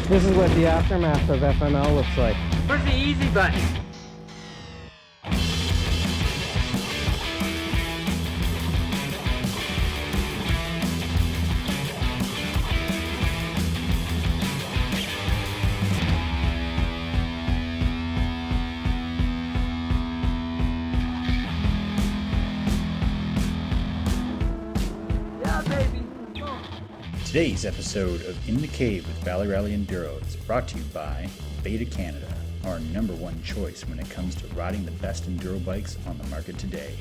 This is what the aftermath of FML looks like. Where's the easy button? Today's episode of In the Cave with Valley Rally Enduro is brought to you by Beta Canada, our number one choice when it comes to riding the best enduro bikes on the market today.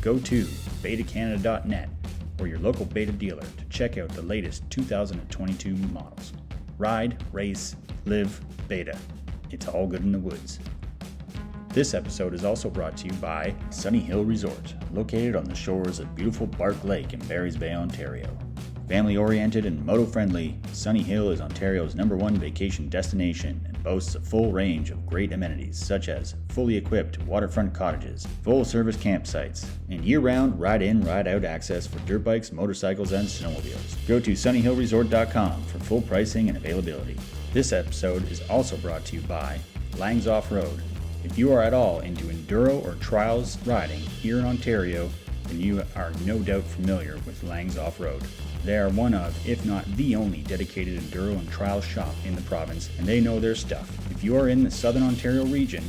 Go to betacanada.net or your local Beta dealer to check out the latest 2022 models. Ride, race, live, Beta. It's all good in the woods. This episode is also brought to you by Sunny Hill Resort, located on the shores of beautiful Bark Lake in Barry's Bay, Ontario. Family-oriented and moto-friendly, Sunny Hill is Ontario's #1 vacation destination and boasts a full range of great amenities such as fully equipped waterfront cottages, full-service campsites, and year-round ride-in, ride-out access for dirt bikes, motorcycles, and snowmobiles. Go to sunnyhillresort.com for full pricing and availability. This episode is also brought to you by Langs Off-Road. If you are at all into enduro or trials riding here in Ontario, then you are no doubt familiar with Langs Off-Road. They are one of, if not the only, dedicated enduro and trial shop in the province, and they know their stuff. If you are in the Southern Ontario region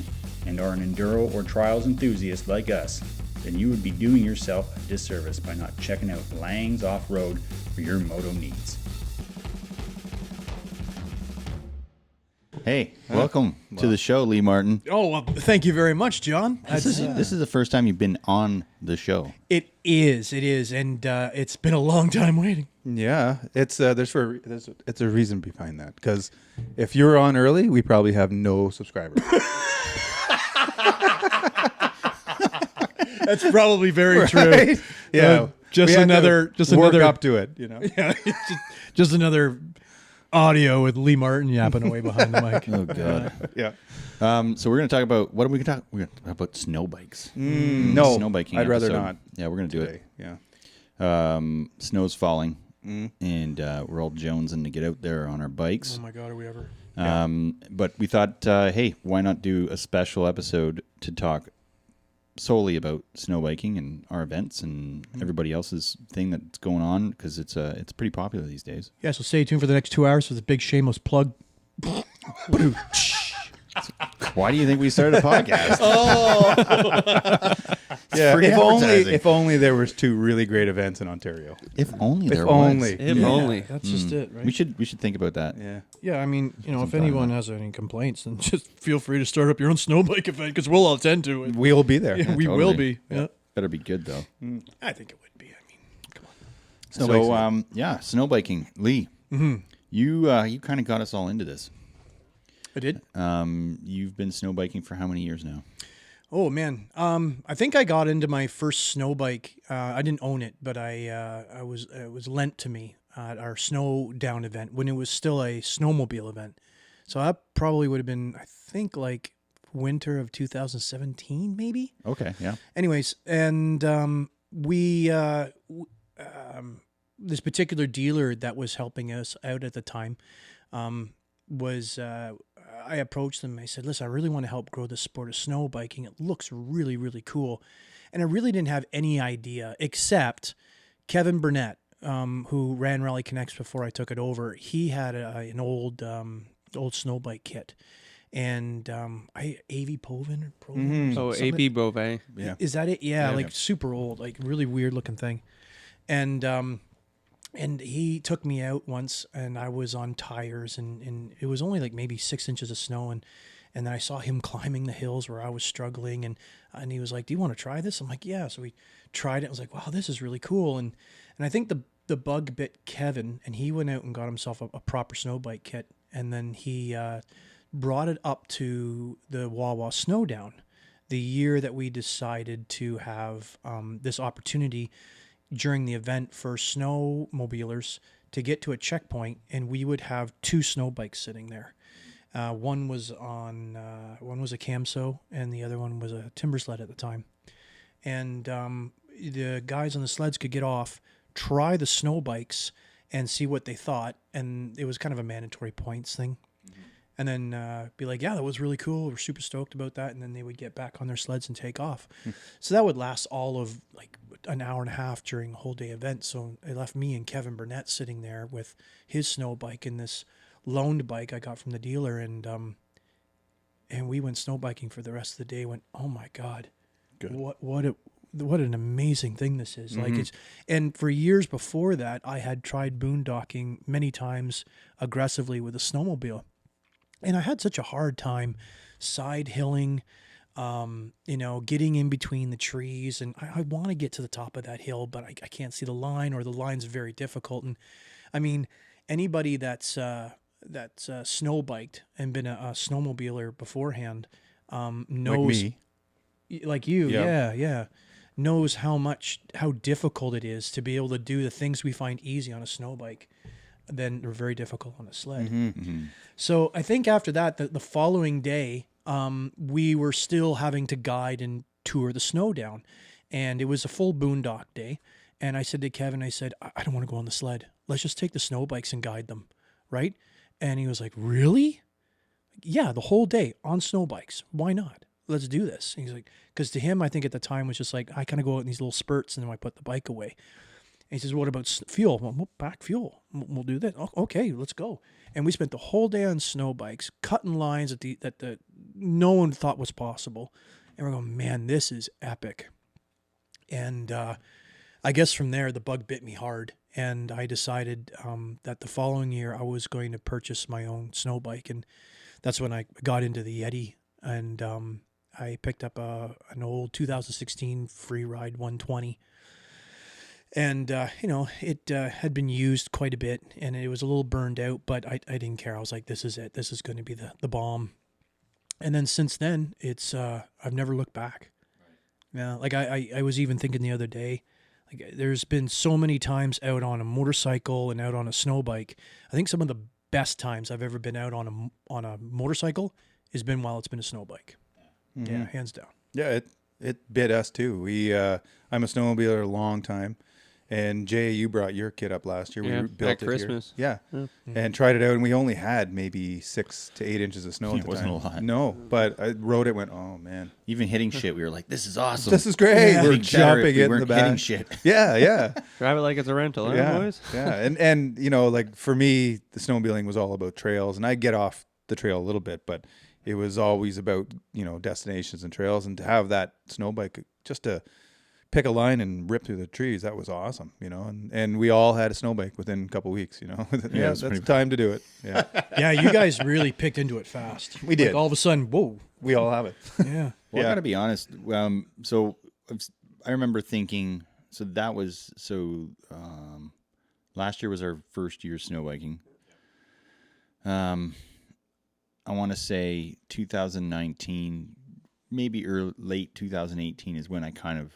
and are an enduro or trials enthusiast like us, then you would be doing yourself a disservice by not checking out Langs Off-Road for your moto needs. Hey, welcome to the show, Lee Martin. Oh, well, thank you very much, John. This is the first time you've been on the show. It is, and it's been a long time waiting. Yeah, it's a reason behind that, because if you were on early, we probably have no subscribers. That's probably very Right? true. Yeah, just we had another work up to it, you know. Yeah, just another audio with Lee Martin yapping away behind the mic. Oh God. Yeah. So we're going to talk about what are we going to talk? We're going to talk about snow bikes. No, snowbiking. I'd rather episode. not. Yeah, we're going to do Today. Yeah. it. Snow's falling, and we're all jonesing to get out there on our bikes. Oh my God, are we ever? But we thought, hey, why not do a special episode to talk solely about snowbiking and our events and everybody else's thing that's going on, because it's pretty popular these days. Yeah, so stay tuned for the next 2 hours for the big shameless plug. Why do you think we started a podcast? Yeah. free advertising. If only there was 2 really great events in Ontario. If only there If was. only. If only. That's just it, right? We should think about that. Yeah. Yeah, I mean, if Sometime, anyone has any complaints, then just feel free to start up your own snowbike event, because we'll attend to it. We'll be there. Yeah, we totally. will be. Yeah. Better be good though. I think it would be. I mean, come on. So snowbiking. Lee, you kind of got us all into this. I did. You've been snowbiking for how many years now? Oh man, I think I got into my first snow bike. I didn't own it, but it was lent to me at our Snowdown event when it was still a snowmobile event. So that probably would have been, I think, like winter of 2017, maybe. Okay, yeah. Anyways, and this particular dealer that was helping us out at the time was. I approached them. I said, listen, I really want to help grow the sport of snow biking. It looks really, really cool. And I really didn't have any idea, except Kevin Burnett, who ran Rally Connex before I took it over. He had an old snow bike kit. And AV Povin or Provin? Oh, AB Bove. Yeah. Is that it? Yeah, Yeah. like super old, like really weird looking thing. And he took me out once, and I was on tires, and it was only like maybe 6 inches of snow, and then I saw him climbing the hills where I was struggling, and he was like, "Do you want to try this?" I'm like, "Yeah." So we tried it. I was like, "Wow, this is really cool." And I think the bug bit Kevin, and he went out and got himself a proper snow bike kit, and then he brought it up to the Wawa Snowdown the year that we decided to have this opportunity during the event for snowmobilers to get to a checkpoint, and we would have 2 snow bikes sitting there. One was a Camso, and the other one was a timber sled at the time. And the guys on the sleds could get off, try the snow bikes, and see what they thought. And it was kind of a mandatory points thing. and then be like, yeah, that was really cool. We're super stoked about that. And then they would get back on their sleds and take off. So that would last all of like an hour and a half during a whole day event. So it left me and Kevin Burnett sitting there with his snow bike and this loaned bike I got from the dealer. And we went snow biking for the rest of the day. Went, oh my God, Good. what an amazing thing this is. Like and for years before that, I had tried boondocking many times aggressively with a snowmobile. And I had such a hard time side hilling, getting in between the trees. And I want to get to the top of that hill, but I can't see the line, or the line's very difficult. And I mean, anybody that's snow biked and been a snowmobiler beforehand knows, Like me. like you, Yeah. yeah, knows how difficult it is to be able to do the things we find easy on a snow bike, then they're very difficult on a sled. So I think after that, the following day, we were still having to guide and tour the Snowdown, and it was a full boondock day. And I said to Kevin, I said, I don't want to go on the sled. Let's just take the snow bikes and guide them, right? And he was like, really? Yeah, the whole day on snow bikes. Why not? Let's do this. And he's like, because to him, I think at the time was just like, I kind of go out in these little spurts and then I put the bike away. And he says, what about fuel? Well, we'll pack fuel. We'll do that. Oh, okay, let's go. And we spent the whole day on snow bikes, cutting lines that no one thought was possible. And we're going, man, this is epic. And I guess from there, the bug bit me hard. And I decided that the following year, I was going to purchase my own snow bike. And that's when I got into the Yeti. And I picked up an old 2016 Freeride 120. And, it had been used quite a bit, and it was a little burned out, but I didn't care. I was like, this is it. This is going to be the bomb. And then since then, it's I've never looked back. Right. Yeah, like I was even thinking the other day, like there's been so many times out on a motorcycle and out on a snow bike. I think some of the best times I've ever been out on a motorcycle has been while it's been a snow bike. Yeah, hands down. Yeah, it bit us too. I'm a snowmobiler a long time. And Jay, you brought your kit up last year. Yeah, We built at it Christmas. Here. Yeah. And tried it out, and we only had maybe 6 to 8 inches of snow at the wasn't time. a lot. No, but I rode it. Went, oh man, Even hitting shit, we were like, this is awesome. this is great. Yeah. We're It'd be better if jumping we in the weren't back. hitting shit. Yeah. Drive it like it's a rental, Yeah, boys? yeah, and like for me, the snowmobiling was all about trails, and I get off the trail a little bit, but it was always about destinations and trails, and to have that snow bike just to pick a line and rip through the trees, that was awesome, and we all had a snow bike within a couple of weeks, Yeah, that's the time to do it. Yeah, Yeah, you guys really picked into it fast. We did. Like all of a sudden, whoa. we all have it. Yeah. Well, Yeah. I gotta be honest. So I remember thinking. So that was last year was our first year snowbiking. I want to say 2019, maybe late 2018 is when I kind of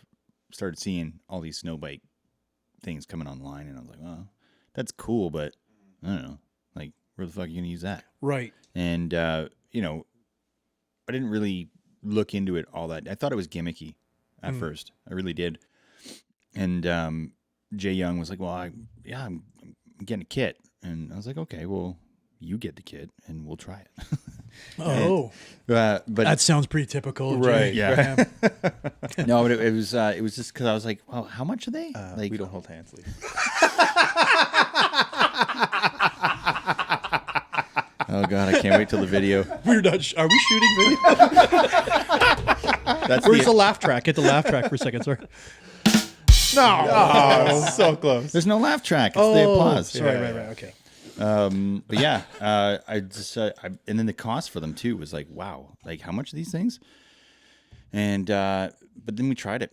started seeing all these snowbike things coming online, and I was like, "Oh, that's cool," but I don't know, like, where the fuck are you gonna use that? Right. And I didn't really look into it all that. I thought it was gimmicky at first. I really did. And Jay Young was like, "Well, I'm getting a kit," and I was like, "Okay, well, you get the kit, and we'll try it." Oh, but that sounds pretty typical. of Right, Jay. yeah. No, but it was just because I was like, "Well, how much are they?" We don't hold hands, Lee. Oh God, I can't wait till the video. We're not. Are we shooting video? That's Where's the laugh track? Get the laugh track for a second. Sorry. Oh, so close. There's no laugh track. It's the applause. Sorry. Right. Okay. But yeah, I just and then the cost for them too was like, wow, like how much are these things? And but then we tried it,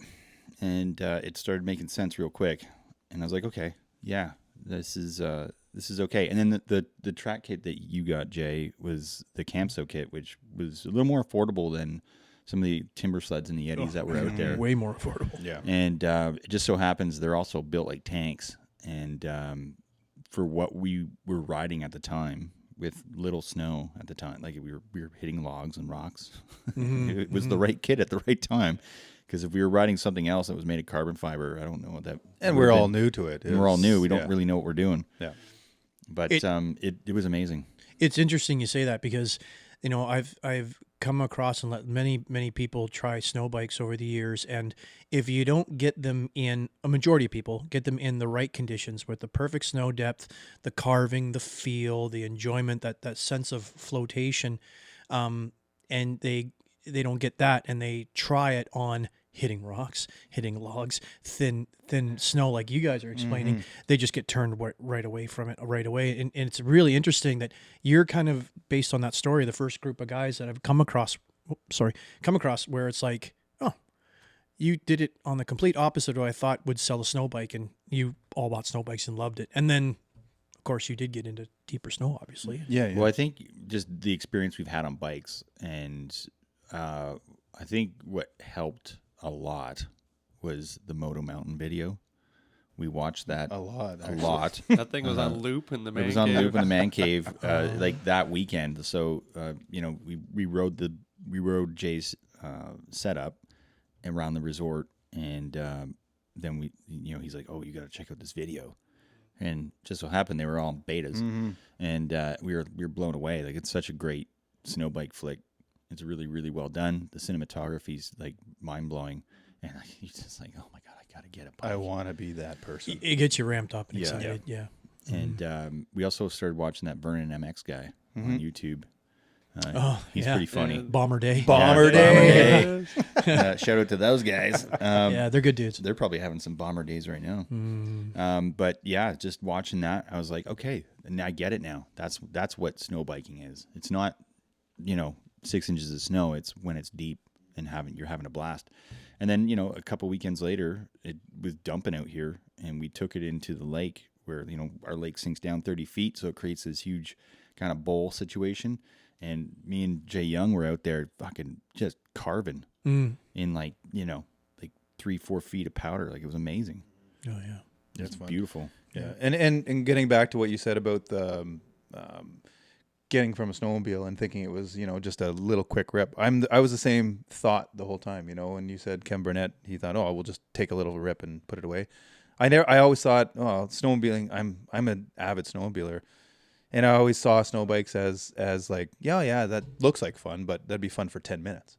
and it started making sense real quick, and I was like, okay, yeah, this is okay. And then the track kit that you got, Jay, was the Camso kit, which was a little more affordable than some of the timber sleds and the Yetis that were out there. Way more affordable. Yeah. And it just so happens they're also built like tanks, and for what we were riding at the time with little snow at the time, like we were hitting logs and rocks. It was the right kit at the right time, because if we were riding something else that was made of carbon fiber, I don't know what that. And we're all new to it. And we're all new. We don't really know what we're doing. Yeah. But it was amazing. It's interesting you say that because, you know, I've come across and let many people try snow bikes over the years, and if you don't get them in, a majority of people get them in the right conditions with the perfect snow depth, the carving, the feel, the enjoyment, that sense of flotation, and they don't get that, and they try it on hitting rocks, hitting logs, thin snow, like you guys are explaining, they just get turned right away from it right away. And it's really interesting that you're kind of, based on that story, the first group of guys that I've come across where it's like, oh, you did it on the complete opposite of what I thought would sell a snow bike, and you all bought snow bikes and loved it. And then, of course, you did get into deeper snow, obviously. Yeah. Well, I think just the experience we've had on bikes, and I think what helped a lot was the Moto Mountain video. We watched that A lot. That thing was on loop in the man It was on cave. loop in the man cave, like that weekend. So you know, we rode Jay's setup around the resort, and then he's like, oh, you got to check out this video, and just so happened they were all betas, and we were blown away. Like, it's such a great snow bike flick. It's really, really well done. The cinematography's like mind blowing, and you're just like, oh my god, I gotta get a bike. I want to be that person. It gets you ramped up and Yeah. excited. Yeah. And we also started watching that Vernon MX guy on YouTube. He's yeah. pretty funny. Bomber Day. Bomber Day. Shout out to those guys. Yeah, they're good dudes. They're probably having some bomber days right now. But yeah, just watching that, I was like, okay, and I get it now. That's what snow biking is. It's not, 6 inches of snow. It's when it's deep and you're having a blast. And then, a couple weekends later, it was dumping out here, and we took it into the lake where, our lake sinks down 30 feet. So it creates this huge kind of bowl situation. And me and Jay Young were out there fucking just carving in like 3-4 feet of powder. Like, it was amazing. Oh yeah. It's beautiful. Yeah. And getting back to what you said about the getting from a snowmobile and thinking it was, just a little quick rip. I was the same thought the whole time, when you said Ken Burnett, he thought, oh, we'll just take a little rip and put it away. I always thought, oh, snowmobiling, I'm an avid snowmobiler. And I always saw snow bikes as like, yeah, that looks like fun, but that'd be fun for 10 minutes.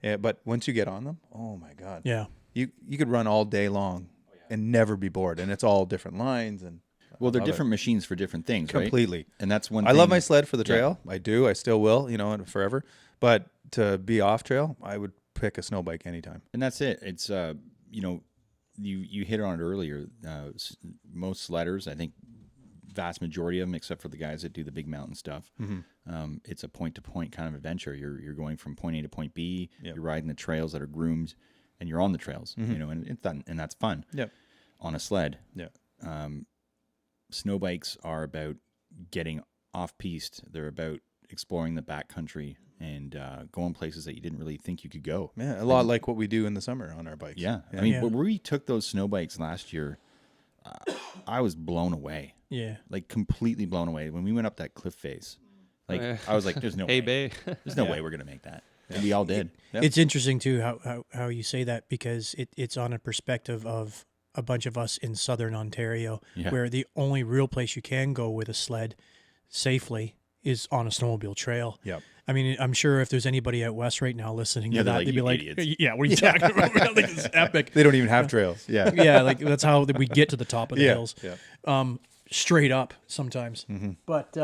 Yeah, but once you get on them, oh my God. Yeah. You could run all day long and never be bored. And it's all different lines. And Well, they're different machines for different things, right? Completely. And that's one I thing. love my sled for the trail. I do. I still will, and forever. But to be off trail, I would pick a snow bike anytime. And that's it. It's, you hit on it earlier. Most sledders, I think, vast majority of them, except for the guys that do the big mountain stuff, it's a point-to-point kind of adventure. You're going from point A to point B. Yep. You're riding the trails that are groomed, and you're on the trails. And it's fun, and that's fun. Yep. On a sled. Yeah. Snow bikes are about getting off-piste. They're about exploring the backcountry and going places that you didn't really think you could go. Yeah, a lot like what we do in the summer on our bikes. Yeah. I mean, when we took those snow bikes last year, I was blown away. Yeah. Like, completely blown away. When we went up that cliff face, like, I was like, there's no way. Bay. There's no way we're going to make that. And we all did. It's interesting too how you say that, because it's on a perspective of a bunch of us in southern Ontario, where the only real place you can go with a sled safely is on a snowmobile trail. Yep. I mean, I'm sure if there's anybody out west right now listening to that, like, they'd be "You like, idiots." yeah, what are you talking about? Like, this is epic. They don't even have trails. Yeah. Yeah, like that's how we get to the top of the hills. Yeah. Straight up sometimes. But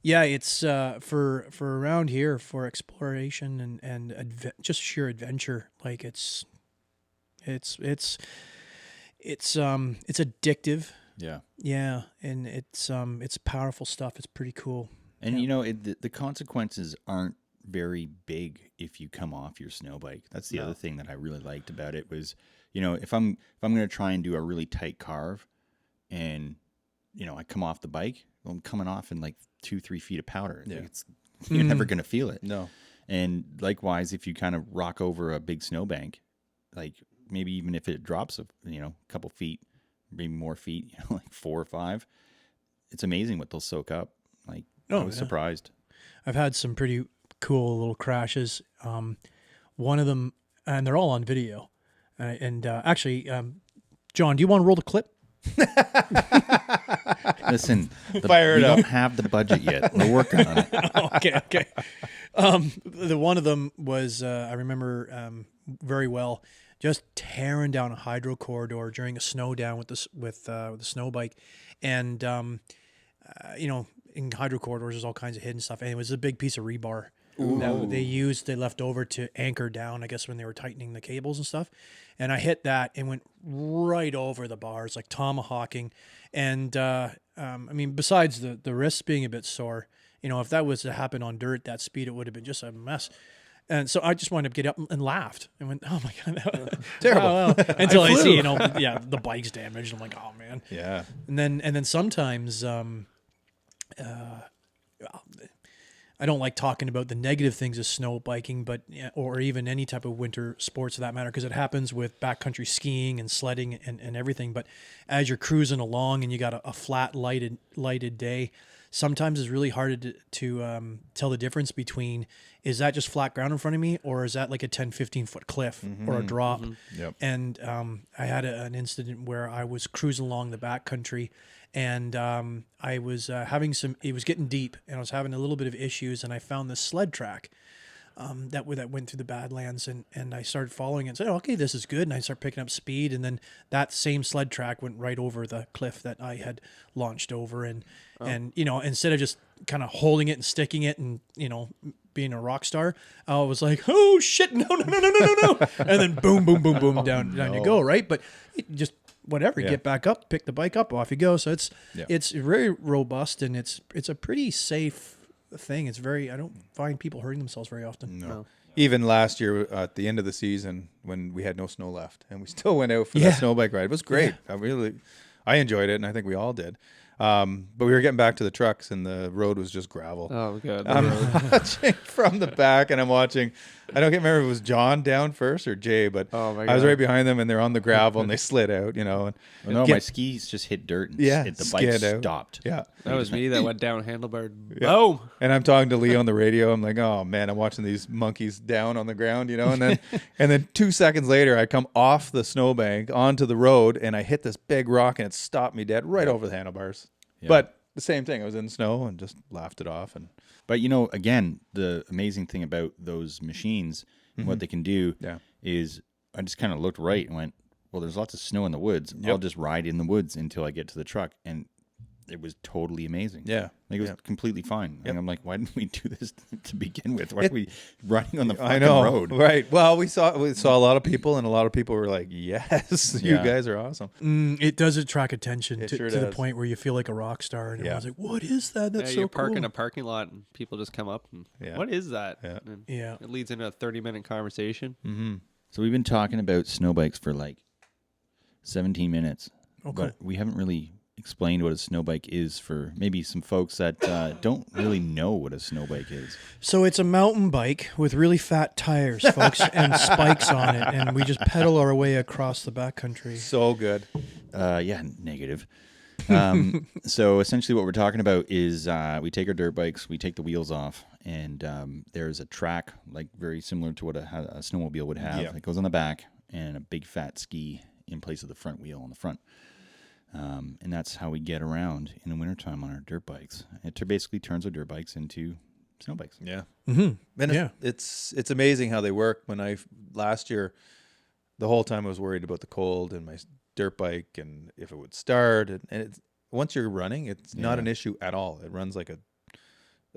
yeah, it's for around here, for exploration and just sheer adventure. Like, it's addictive. Yeah. Yeah, and it's powerful stuff. It's pretty cool. And, the consequences aren't very big if you come off your snow bike. That's the other thing that I really liked about it was, if I'm going to try and do a really tight carve and, I come off the bike, well, I'm coming off in like 2-3 feet of powder. Yeah. Like, you're never going to feel it. No. And likewise, if you kind of rock over a big snowbank, like maybe even if it drops a couple feet, maybe more feet, like 4 or 5, it's amazing what they'll soak up. Like, I was surprised. I've had some pretty cool little crashes. One of them, and they're all on video. Actually, John, do you want to roll the clip? Listen, Fire it we up. don't have the budget yet. We're working on it. Okay. The one of them was I remember very well, just tearing down a hydro corridor during a snowdown with the snow bike, and in hydro corridors there's all kinds of hidden stuff, and it was a big piece of rebar that they left over to anchor down, I guess, when they were tightening the cables and stuff. And I hit that and went right over the bars, like tomahawking. And besides the wrists being a bit sore, if that was to happen on dirt that speed, it would have been just a mess. And so I just wound up getting up and laughed and went, "Oh my god, Terrible!" wow. Until I see, the bike's damaged. I'm like, "Oh man." Yeah. And then sometimes, I don't like talking about the negative things of snow biking, or even any type of winter sports for that matter, because it happens with backcountry skiing and sledding and everything. But as you're cruising along and you got a flat lighted day, sometimes it's really hard to tell the difference between, is that just flat ground in front of me, or is that like a 10, 15 foot cliff or a drop? Yep. And I had an incident where I was cruising along the backcountry, and I was it was getting deep, and I was having a little bit of issues, and I found this sled track that went through the Badlands, and I started following it and said, okay, this is good. And I started picking up speed, and then that same sled track went right over the cliff that I had launched over. And instead of just kind of holding it and sticking it and, being a rock star, I was like, oh shit, no. And then boom, boom, boom, boom, down you go. Right. But just whatever, get back up, pick the bike up, off you go. So it's very robust, and it's a pretty safe thing. It's I don't find people hurting themselves very often. No. Even last year at the end of the season when we had no snow left and we still went out for that snow bike ride, it was great. Yeah. I enjoyed it, and I think we all did. But we were getting back to the trucks, and the road was just gravel. Oh, good. I'm watching from the back, and I'm watching. I don't remember if it was John down first or Jay, but Oh my I was God. right behind them, and they're on the gravel, and they slid out, And My skis just hit dirt, and the bike skid out. stopped. Yeah. That was me that went down handlebar. Boom. And I'm talking to Lee on the radio. I'm like, oh man, I'm watching these monkeys down on the ground, And then 2 seconds later, I come off the snowbank onto the road, and I hit this big rock, and it stopped me dead right over the handlebars. Yeah. But the same thing. I was in the snow and just laughed it off. But again, the amazing thing about those machines and what they can do is I just kind of looked right and went, well, there's lots of snow in the woods. Yep. I'll just ride in the woods until I get to the truck. And it was totally amazing. Yeah. Like, it was completely fine. Yep. And I'm like, why didn't we do this to begin with? Why are we running on the fucking road? Right. Well, we saw a lot of people, and a lot of people were like, yes, you guys are awesome. It does attract attention to sure the does. point where you feel like a rock star, and everyone's like, what is that? That's so you park cool. in a parking lot, and people just come up and, what is that? Yeah. And Yeah. it leads into a 30-minute conversation. Mm-hmm. So we've been talking about snow bikes for like 17 minutes. Okay. But we haven't really explained what a snow bike is for maybe some folks that don't really know what a snow bike is. So it's a mountain bike with really fat tires, folks, and spikes on it, and we just pedal our way across the backcountry. So good. Negative. So essentially what we're talking about is we take our dirt bikes, we take the wheels off, and there's a track like very similar to what a snowmobile would have. Yeah. It goes on the back, and a big fat ski in place of the front wheel on the front. And that's how we get around in the wintertime on our dirt bikes. It basically turns our dirt bikes into snow bikes. Yeah. Mm-hmm. And it's amazing how they work. Last year, the whole time I was worried about the cold and my dirt bike and if it would start. And once you're running, it's not an issue at all. It runs like a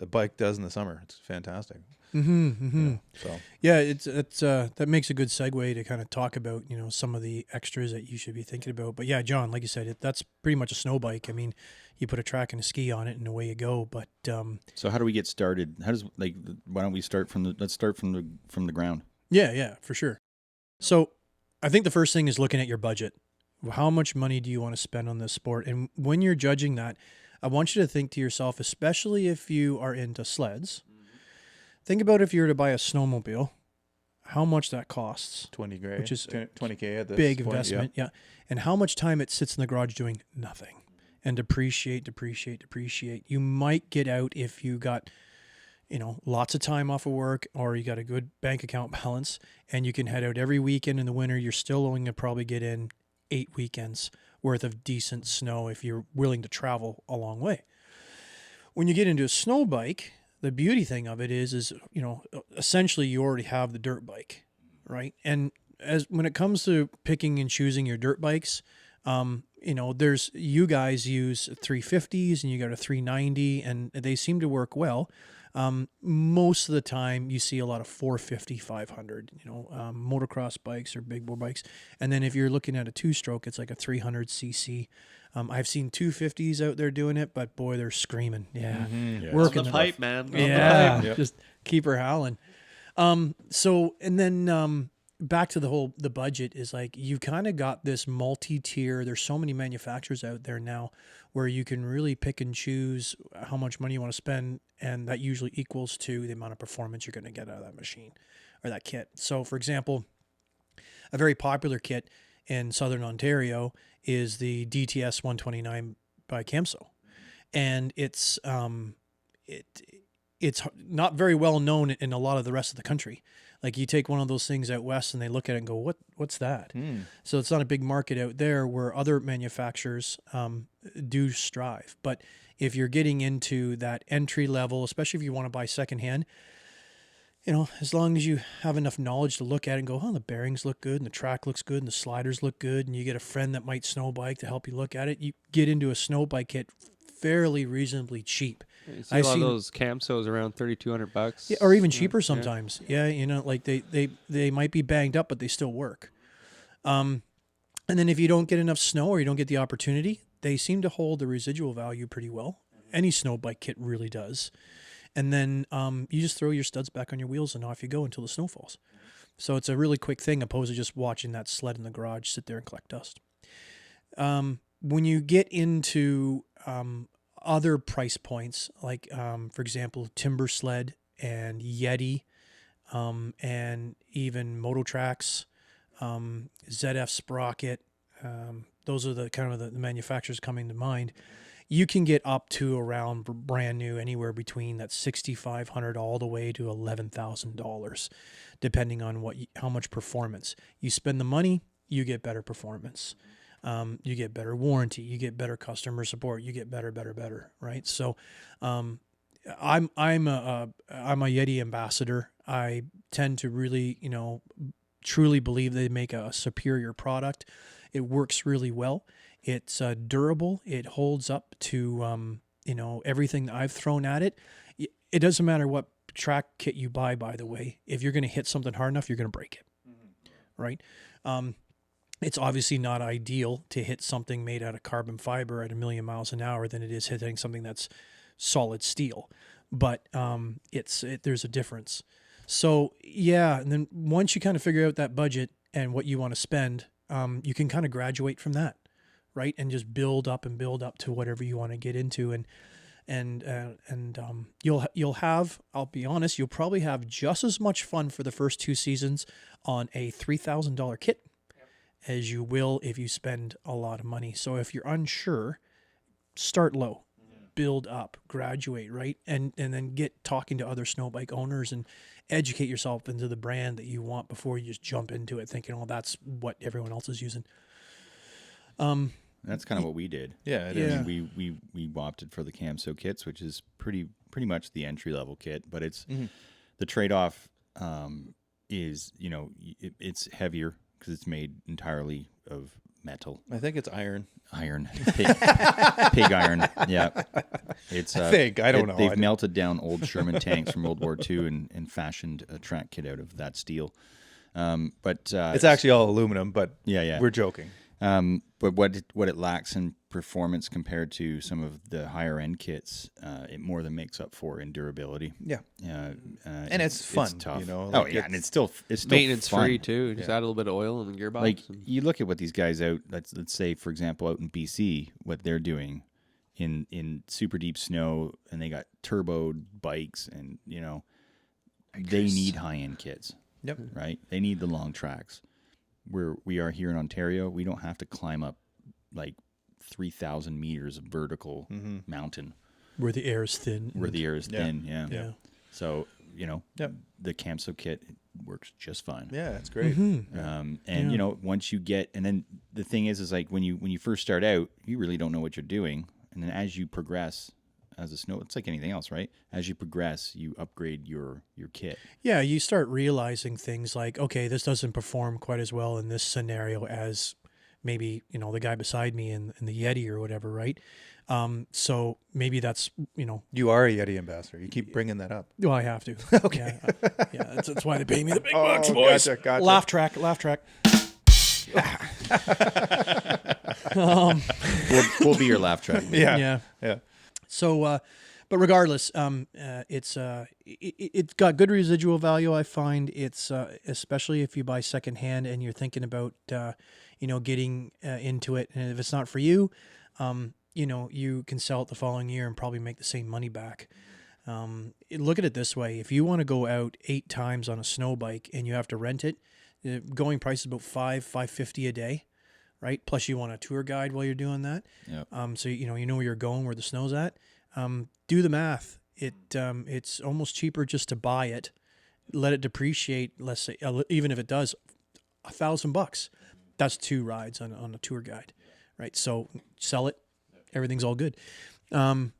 bike does in the summer. It's fantastic. Mm-hmm, mm-hmm. So it's that makes a good segue to kind of talk about some of the extras that you should be thinking about. But yeah, John, like you said, that's pretty much a snow bike. I mean, you put a track and a ski on it, and away you go. But so how do we get started? Why don't we start let's start from the ground? Yeah, for sure. So I think the first thing is looking at your budget. How much money do you want to spend on this sport? And when you're judging that, I want you to think to yourself, especially if you are into sleds. Think about if you were to buy a snowmobile, how much that costs. 20 grand, which is $20K at this big point, investment, yeah. And how much time it sits in the garage doing nothing and depreciate. You might get out if you got, lots of time off of work, or you got a good bank account balance, and you can head out every weekend in the winter. You're still only going to probably get in 8 weekends worth of decent snow if you're willing to travel a long way. When you get into a snow bike, the beauty thing of it is, you know, essentially you already have the dirt bike, right? And when it comes to picking and choosing your dirt bikes, you know, you guys use 350s and you got a 390 and they seem to work well. Most of the time you see a lot of 450, 500, you know, motocross bikes or big bore bikes. And then if you're looking at a 2-stroke, it's like a 300cc. I've seen 250s out there doing it, but boy, they're screaming. Yeah. Yeah. Working On the pipe, man. On the Yeah. pipe. Yep. Just keep her howling. So, and then, back to the budget is like, you've kind of got this multi-tier. There's so many manufacturers out there now where you can really pick and choose how much money you want to spend. And that usually equals to the amount of performance you're going to get out of that machine or that kit. So for example, a very popular kit in Southern Ontario is the DTS 129 by Camso. And it's not very well known in a lot of the rest of the country. Like you take one of those things out west and they look at it and go, what's that? So it's not a big market out there where other manufacturers do strive. But if you're getting into that entry level, especially if you want to buy secondhand, you know, as long as you have enough knowledge to look at it and go, oh, the bearings look good and the track looks good and the sliders look good, and you get a friend that might snow bike to help you look at it, you get into a snow bike kit fairly reasonably cheap. You see a lot of those Camsos around $3,200. Yeah, or even cheaper sometimes. Yeah, you know, like they might be banged up, but they still work. And then if you don't get enough snow or you don't get the opportunity, they seem to hold the residual value pretty well. Any snow bike kit really does. And then you just throw your studs back on your wheels and off you go until the snow falls. So it's a really quick thing opposed to just watching that sled in the garage sit there and collect dust. When you get into other price points, like, for example, Timber Sled and Yeti, and even Moto Tracks, ZF Sprocket, those are the kind of the manufacturers coming to mind. You can get up to around brand new anywhere between that $6,500 all the way to $11,000, depending on how much performance. You spend the money, you get better performance. You get better warranty, you get better customer support, you get better, right? So, I'm a Yeti ambassador. I tend to really, you know, truly believe they make a superior product. It works really well. It's durable. It holds up to, you know, everything that I've thrown at it. It doesn't matter what track kit you buy, by the way. If you're going to hit something hard enough, you're going to break it, right? It's obviously not ideal to hit something made out of carbon fiber at 1,000,000 miles an hour than it is hitting something that's solid steel. But there's a difference. So yeah, and then once you kind of figure out that budget and what you want to spend, you can kind of graduate from that, right? And just build up to whatever you want to get into, and you'll have, I'll be honest, you'll probably have just as much fun for the first 2 seasons on a $3,000 kit as you will if you spend a lot of money. So if you're unsure, start low, build up, graduate, right? And then get talking to other snow bike owners and educate yourself into the brand that you want before you just jump into it thinking, oh, that's what everyone else is using. That's kind of what we did. Yeah, it I mean, we opted for the Camso kits, which is pretty much the entry level kit, but it's the trade off is, you know, it's heavier because it's made entirely of metal. I think it's iron. Pig iron. Yeah, it's. I don't know. They've melted down old Sherman tanks from World War II and fashioned a track kit out of that steel. But it's actually all aluminum. But yeah, we're joking. But what it lacks in performance compared to some of the higher end kits, it more than makes up for in durability. Yeah, and it's fun. It's tough. You know, oh like yeah, and it's still maintenance fun. free too. Just add a little bit of oil in the gearbox. Like you look at what these guys out. Let's say, for example, out in BC, what they're doing in super deep snow, and they got turboed bikes, and you know, they need high end kits. Yep. Right. They need the long tracks. Where we are here in Ontario, we don't have to climb up like 3,000 meters of vertical mountain. Where the air is thin. Yeah. So, you know, the Camso kit works just fine. Yeah, it's great. And, you know, once you get, and then the thing is like when you first start out, you really don't know what you're doing, and then as you progress as a snow, it's like anything else, right? As you progress, you upgrade your kit. Yeah, you start realizing things like, okay, this doesn't perform quite as well in this scenario as maybe, the guy beside me in the Yeti or whatever, right? So maybe that's, You are a Yeti ambassador. You keep bringing that up. well, I have to. Okay. Yeah, that's why they pay me the big Oh, bucks, boys. gotcha. Laugh track. We'll be your laugh track. Yeah. So, but regardless, it's got good residual value. I find it's especially if you buy secondhand and you're thinking about getting into it, and if it's not for you, you can sell it the following year and probably make the same money back. Look at it this way: if you want to go out 8 times on a snow bike and you have to rent it, the going price is about $550 a day. Right. Plus you want a tour guide while you're doing that. Yep. So, you know where you're going, where the snow's at. Do the math. It's almost cheaper just to buy it, let it depreciate. Let's say, even if it does $1,000, that's 2 rides on a tour guide. Right. So sell it. Everything's all good. And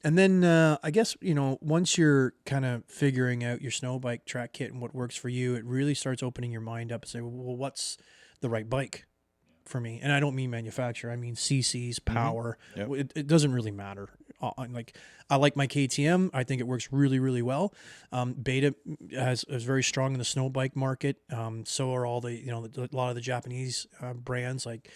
then, I guess, once you're kind of figuring out your snow bike track kit and what works for you, it really starts opening your mind up and say, well, what's the right bike for me? And I don't mean manufacturer. I mean CCs, power. Yep. It doesn't really matter. I like my KTM. I think it works really, really well. Beta is very strong in the snow bike market. So are all the, a lot of the Japanese brands like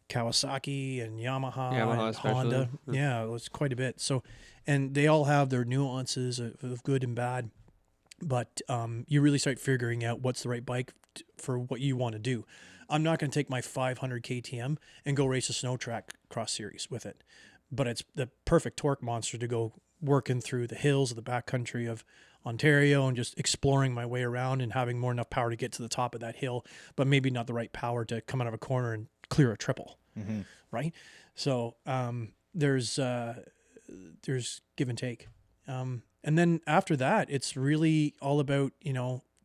Kawasaki and Yamaha and Honda. Yeah, it's quite a bit. So, and they all have their nuances of good and bad. But you really start figuring out what's the right bike for what you want to do. I'm not going to take my 500 KTM and go race a snow track cross series with it. But it's the perfect torque monster to go working through the hills of the backcountry of Ontario and just exploring my way around and having more enough power to get to the top of that hill, but maybe not the right power to come out of a corner and clear a triple. Mm-hmm. Right. So there's give and take. And then after that, it's really all about,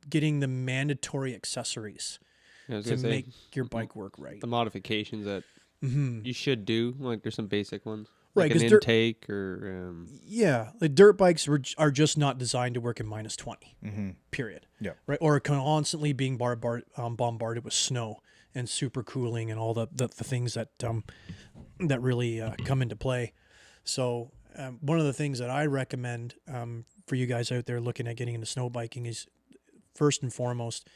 getting the mandatory accessories to make your bike work right. The modifications that Mm-hmm. you should do, like there's some basic ones, Right, like an 'cause intake or Yeah, like dirt bikes are just not designed to work in -20. Mm-hmm. Period. Yeah. Right, or constantly being bombarded with snow and super cooling and all the things that that really come into play. So one of the things that I recommend for you guys out there looking at getting into snow biking is, first and foremost,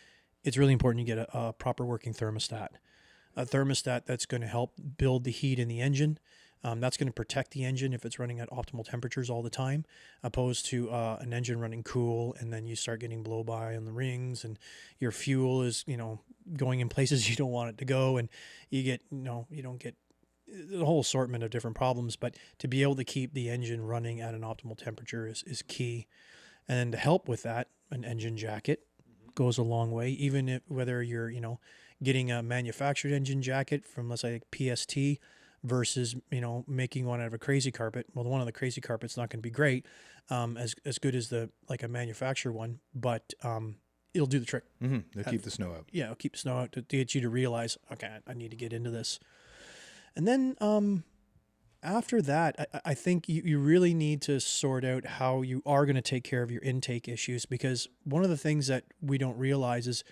it's really important you get a proper working thermostat. A thermostat that's going to help build the heat in the engine. That's going to protect the engine if it's running at optimal temperatures all the time, opposed to an engine running cool and then you start getting blow by on the rings and your fuel is, going in places you don't want it to go, and you get, you don't get the whole assortment of different problems. But to be able to keep the engine running at an optimal temperature is key. And to help with that, an engine jacket goes a long way, even if whether you're, getting a manufactured engine jacket from, let's say, PST versus, making one out of a crazy carpet. Well, the one on the crazy carpet's not going to be great, as good as a manufacturer one, but it'll do the trick. Mm-hmm. They'll keep the snow out. Yeah, it'll keep the snow out to get you to realize, okay, I need to get into this. And then after that, I think you really need to sort out how you are going to take care of your intake issues, because one of the things that we don't realize is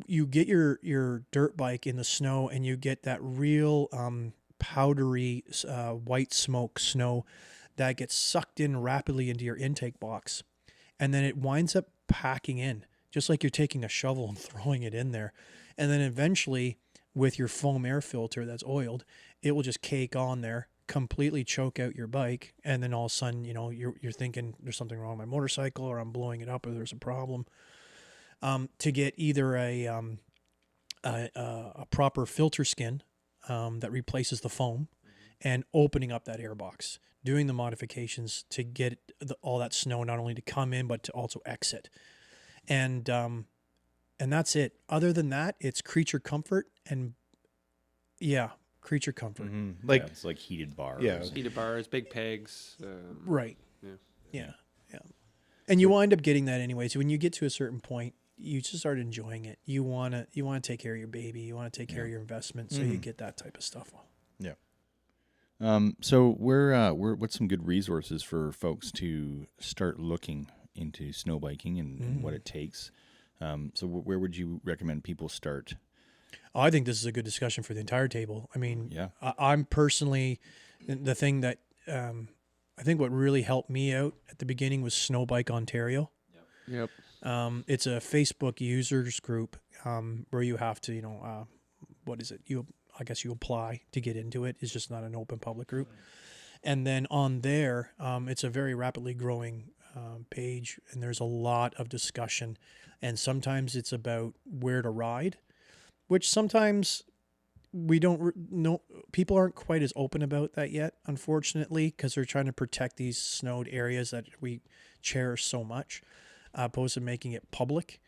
you get your dirt bike in the snow and you get that real powdery white smoke snow that gets sucked in rapidly into your intake box, and then it winds up packing in just like you're taking a shovel and throwing it in there, and then eventually with your foam air filter that's oiled, it will just cake on there, completely choke out your bike, and then all of a sudden you're thinking there's something wrong with my motorcycle, or I'm blowing it up, or there's a problem. To get either a proper filter skin that replaces the foam, and opening up that airbox, doing the modifications to get all that snow not only to come in but to also exit, and that's it. Other than that, it's creature comfort and creature comfort. Mm-hmm. It's like heated bars. Yeah. heated bars, big pegs. Right. Yeah. Yeah. And you wind up getting that anyway. So when you get to a certain point, you just start enjoying it. You wanna take care of your baby. You want to take care of your investment, so you get that type of stuff. Yeah. So what's some good resources for folks to start looking into snow biking and what it takes? So where would you recommend people start? I think this is a good discussion for the entire table. I mean, Yeah. I'm personally, the thing that I think what really helped me out at the beginning was Snowbike Ontario. Yep. It's a Facebook users group where you have to, what is it? I guess you apply to get into it. It's just not an open public group. And then on there, it's a very rapidly growing page, and there's a lot of discussion. And sometimes it's about where to ride, which sometimes we don't know. People aren't quite as open about that yet, unfortunately, because they're trying to protect these snowed areas that we cherish so much, opposed to making it public.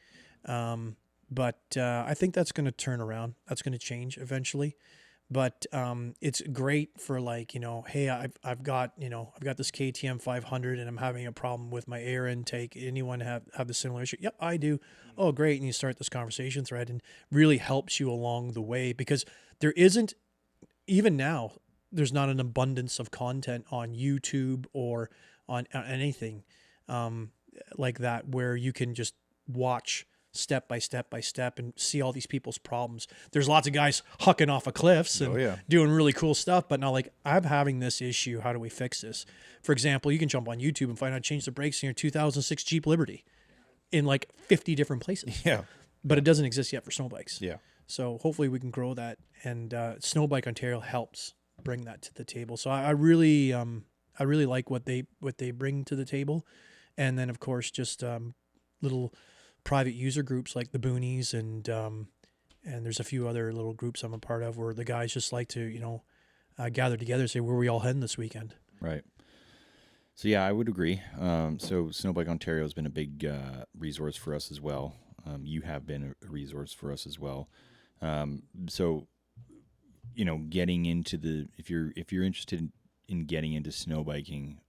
But I think that's going to turn around. That's going to change eventually. But it's great for hey, I've got this KTM 500 and I'm having a problem with my air intake. Anyone have the similar issue? Yep, I do. Oh, great. And you start this conversation thread, and really helps you along the way, because there isn't, even now, there's not an abundance of content on YouTube or on anything like that, where you can just watch step by step by step and see all these people's problems. There's lots of guys hucking off of cliffs and doing really cool stuff, but not like, I'm having this issue. How do we fix this? For example, you can jump on YouTube and find out how to change the brakes in your 2006 Jeep Liberty in like 50 different places. Yeah. But it doesn't exist yet for snow bikes. Yeah. So hopefully we can grow that, and Snowbike Ontario helps bring that to the table. So I really like what they bring to the table. And then of course, just little private user groups like the Boonies, and there's a few other little groups I'm a part of where the guys just like to, gather together and say, where are we all heading this weekend? Right. So yeah, I would agree. So Snowbike Ontario has been a big resource for us as well. You have been a resource for us as well. So, getting into if you're interested in getting into snow biking,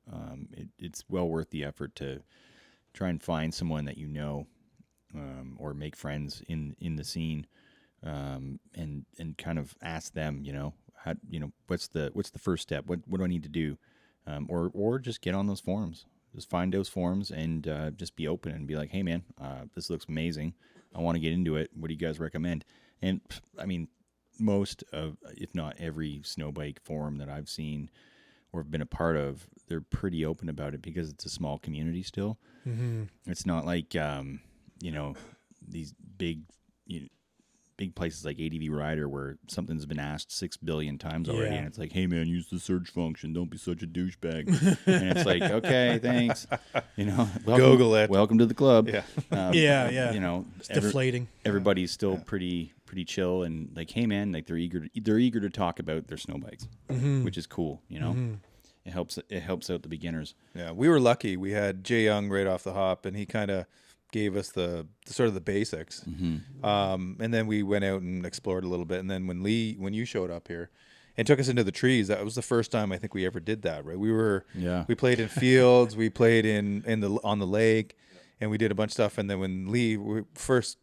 it's well worth the effort to try and find someone that or make friends in the scene, and kind of ask them, how, what's the first step? What do I need to do? Or just get on those forums. Just find those forums and just be open and be like, hey man, this looks amazing. I want to get into it. What do you guys recommend? And I mean, most of, if not every snow bike forum that I've seen or been a part of, they're pretty open about it, because it's a small community still. Mm-hmm. It's not like, these big places like ADV Rider, where something's been asked 6 billion times already, and it's like, hey man, use the search function, don't be such a douchebag. And it's like, okay, thanks, Google it, welcome to the club. It's deflating. Everybody's still pretty chill, and like, hey man, like they're eager to talk about their snow bikes, which is cool. It helps out the beginners. Yeah, we were lucky. We had Jay Young right off the hop, and he kind of gave us the sort of the basics. And then we went out and explored a little bit. And then when you showed up here and took us into the trees, that was the first time I think we ever did that, right? We played in fields, we played on the lake, and we did a bunch of stuff. And then when we first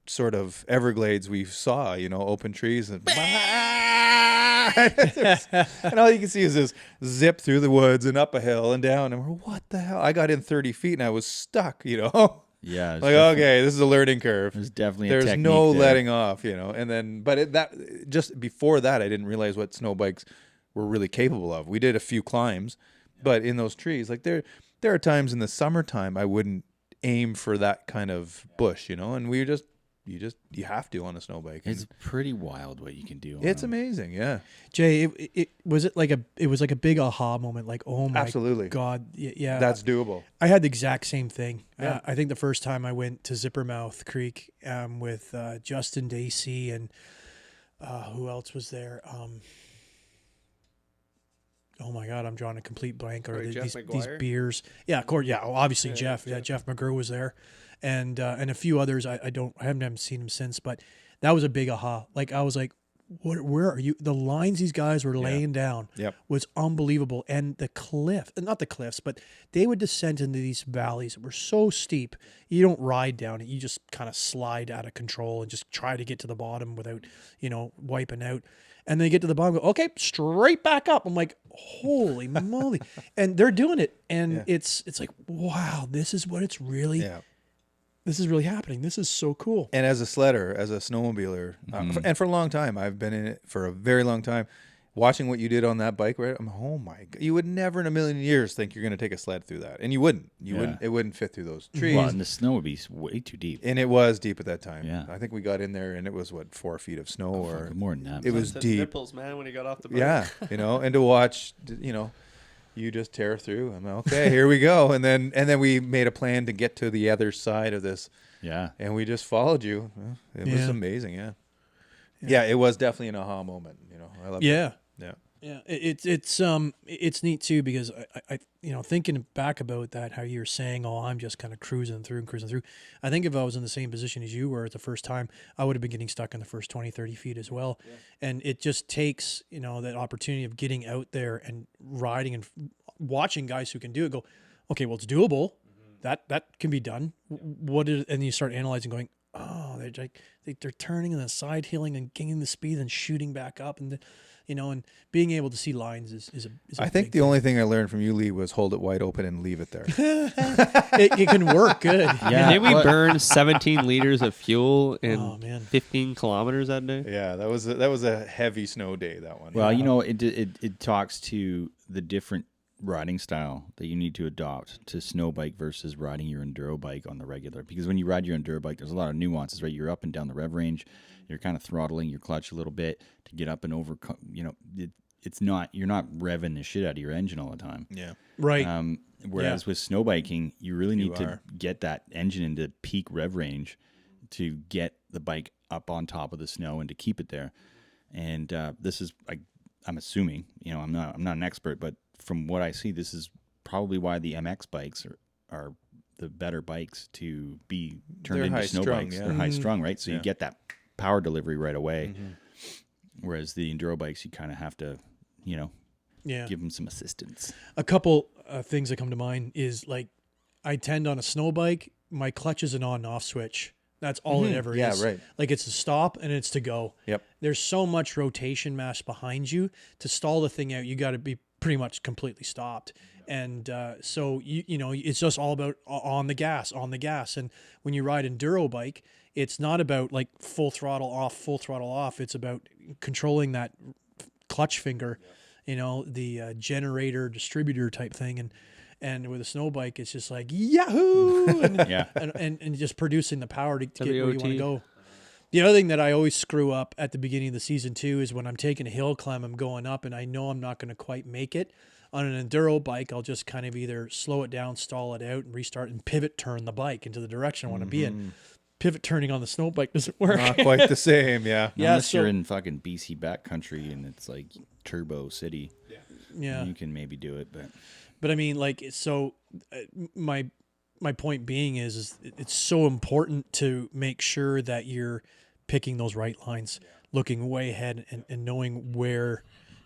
sort of Everglades, we saw, open trees, and and all you can see is this zip through the woods and up a hill and down, and we're, what the hell? I got in 30 feet and I was stuck, Yeah, like, okay, this is a learning curve. There's no letting off, and then, but just before that, I didn't realize what snow bikes were really capable of. We did a few climbs, but in those trees, like there are times in the summertime I wouldn't aim for that kind of bush, and we you have to on a snow bike. It's pretty wild what you can do. It's amazing, yeah. Jay, it was like a big aha moment. Like, oh my Absolutely. God, yeah, that's doable. I had the exact same thing. Yeah. I think the first time I went to Zippermouth Creek with Justin Dacey and who else was there? Oh my God, I'm drawing a complete blank. Or these beers. Yeah, of course. Yeah, obviously Jeff. Yeah, Jeff McGurr was there, and a few others. I haven't seen him since, but that was a big aha. Like, I was like, where are you? The lines these guys were laying down Yep. was unbelievable. And the cliff, not the cliffs, but they would descend into these valleys that were so steep. You don't ride down it. You just kind of slide out of control and just try to get to the bottom without, wiping out. And they get to the bottom, go, okay, straight back up. I'm like, holy moly. And they're doing it. And it's like, wow, this is what it's really, this is really happening. This is so cool. And as a sledder, as a snowmobiler, and for a long time, I've been in it for a very long time. Watching what you did on that bike ride, I'm oh my god! You would never in a million years think you're going to take a sled through that, and you wouldn't. Wouldn't. It wouldn't fit through those trees. Well, and the snow would be way too deep. And it was deep at that time. Yeah. I think we got in there, and it was 4 feet of snow, or More than that. it was Sunset deep. nipples, man, when he got off the bike. Yeah, and to watch, you just tear through. I'm like, okay, here we go, and then we made a plan to get to the other side of this. Yeah. And we just followed you. It was amazing. Yeah. It was definitely an aha moment. I love it. Yeah. Yeah. Yeah, it's neat too, because I thinking back about that, how you were saying, oh, I'm just kind of cruising through. I think if I was in the same position as you were at the first time, I would have been getting stuck in the first 20, 30 feet as well. Yeah. And it just takes, that opportunity of getting out there and riding and watching guys who can do it go, okay, well, it's doable. That can be done. And you start analyzing going, oh, they're turning and then side hilling and gaining the speed and shooting back up. And and being able to see lines is a I think the only thing I learned from you, Lee, was hold it wide open and leave it there. it can work good. Yeah. Did we burn 17 liters of fuel in Oh, man. 15 kilometers that day? Yeah, that was a heavy snow day, that one. Well, it talks to the different riding style that you need to adopt to snow bike versus riding your enduro bike on the regular. Because when you ride your enduro bike, there's a lot of nuances, right? You're up and down the rev range. You're kind of throttling your clutch a little bit to get up and over. It's not, you're not revving the shit out of your engine all the time. Yeah. Right. Whereas with snow biking, you really need to get that engine into peak rev range to get the bike up on top of the snow and to keep it there. And this is, I'm assuming, I'm not an expert, but from what I see, this is probably why the MX bikes are the better bikes to be turned into snow bikes. Yeah. They're high strung, right? So Yeah. you get that power delivery right away. Whereas the enduro bikes, you kind of have to, give them some assistance. A couple things that come to mind is I tend on a snow bike, my clutch is an on and off switch. That's all it ever is. Yeah, right. Like it's to stop and it's to go. Yep. There's so much rotation mass behind you to stall the thing out. You got to be pretty much completely stopped. And so it's just all about on the gas. And when you ride enduro bike, it's not about full throttle off. It's about controlling that clutch finger, the generator distributor type thing. And with a snow bike, it's just like yahoo, and just producing the power to get where you want to go. The other thing that I always screw up at the beginning of the season too is when I'm taking a hill climb, I'm going up, and I know I'm not going to quite make it. On an enduro bike, I'll just kind of either slow it down, stall it out, and restart and pivot turn the bike into the direction I want to be in. Pivot turning on the snow bike doesn't work. Not quite the same, yeah. Unless you're in fucking BC backcountry and it's like Turbo City. Yeah. You can maybe do it, But I mean, my point being is it's so important to make sure that you're picking those right lines, looking way ahead and knowing where,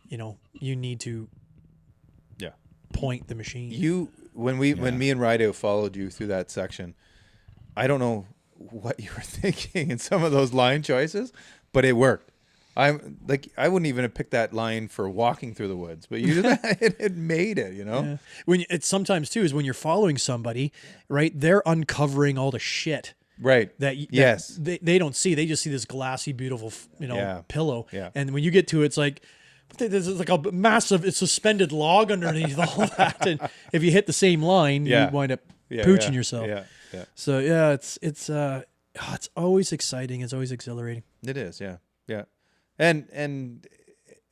you need to point the machine. When me and Rido followed you through that section, I don't know what you were thinking in some of those line choices, but it worked. I wouldn't even have picked that line for walking through the woods, but it made it, Yeah. When it's sometimes too is when you're following somebody, right? They're uncovering all the shit, right? That they don't see. They just see this glassy, beautiful, pillow. Yeah. And when you get to it, it's like there's like a massive, it's suspended log underneath all that, and if you hit the same line, you wind up pooching yourself. Yeah. Yeah. So it's always exciting. It's always exhilarating. It is. Yeah. Yeah. And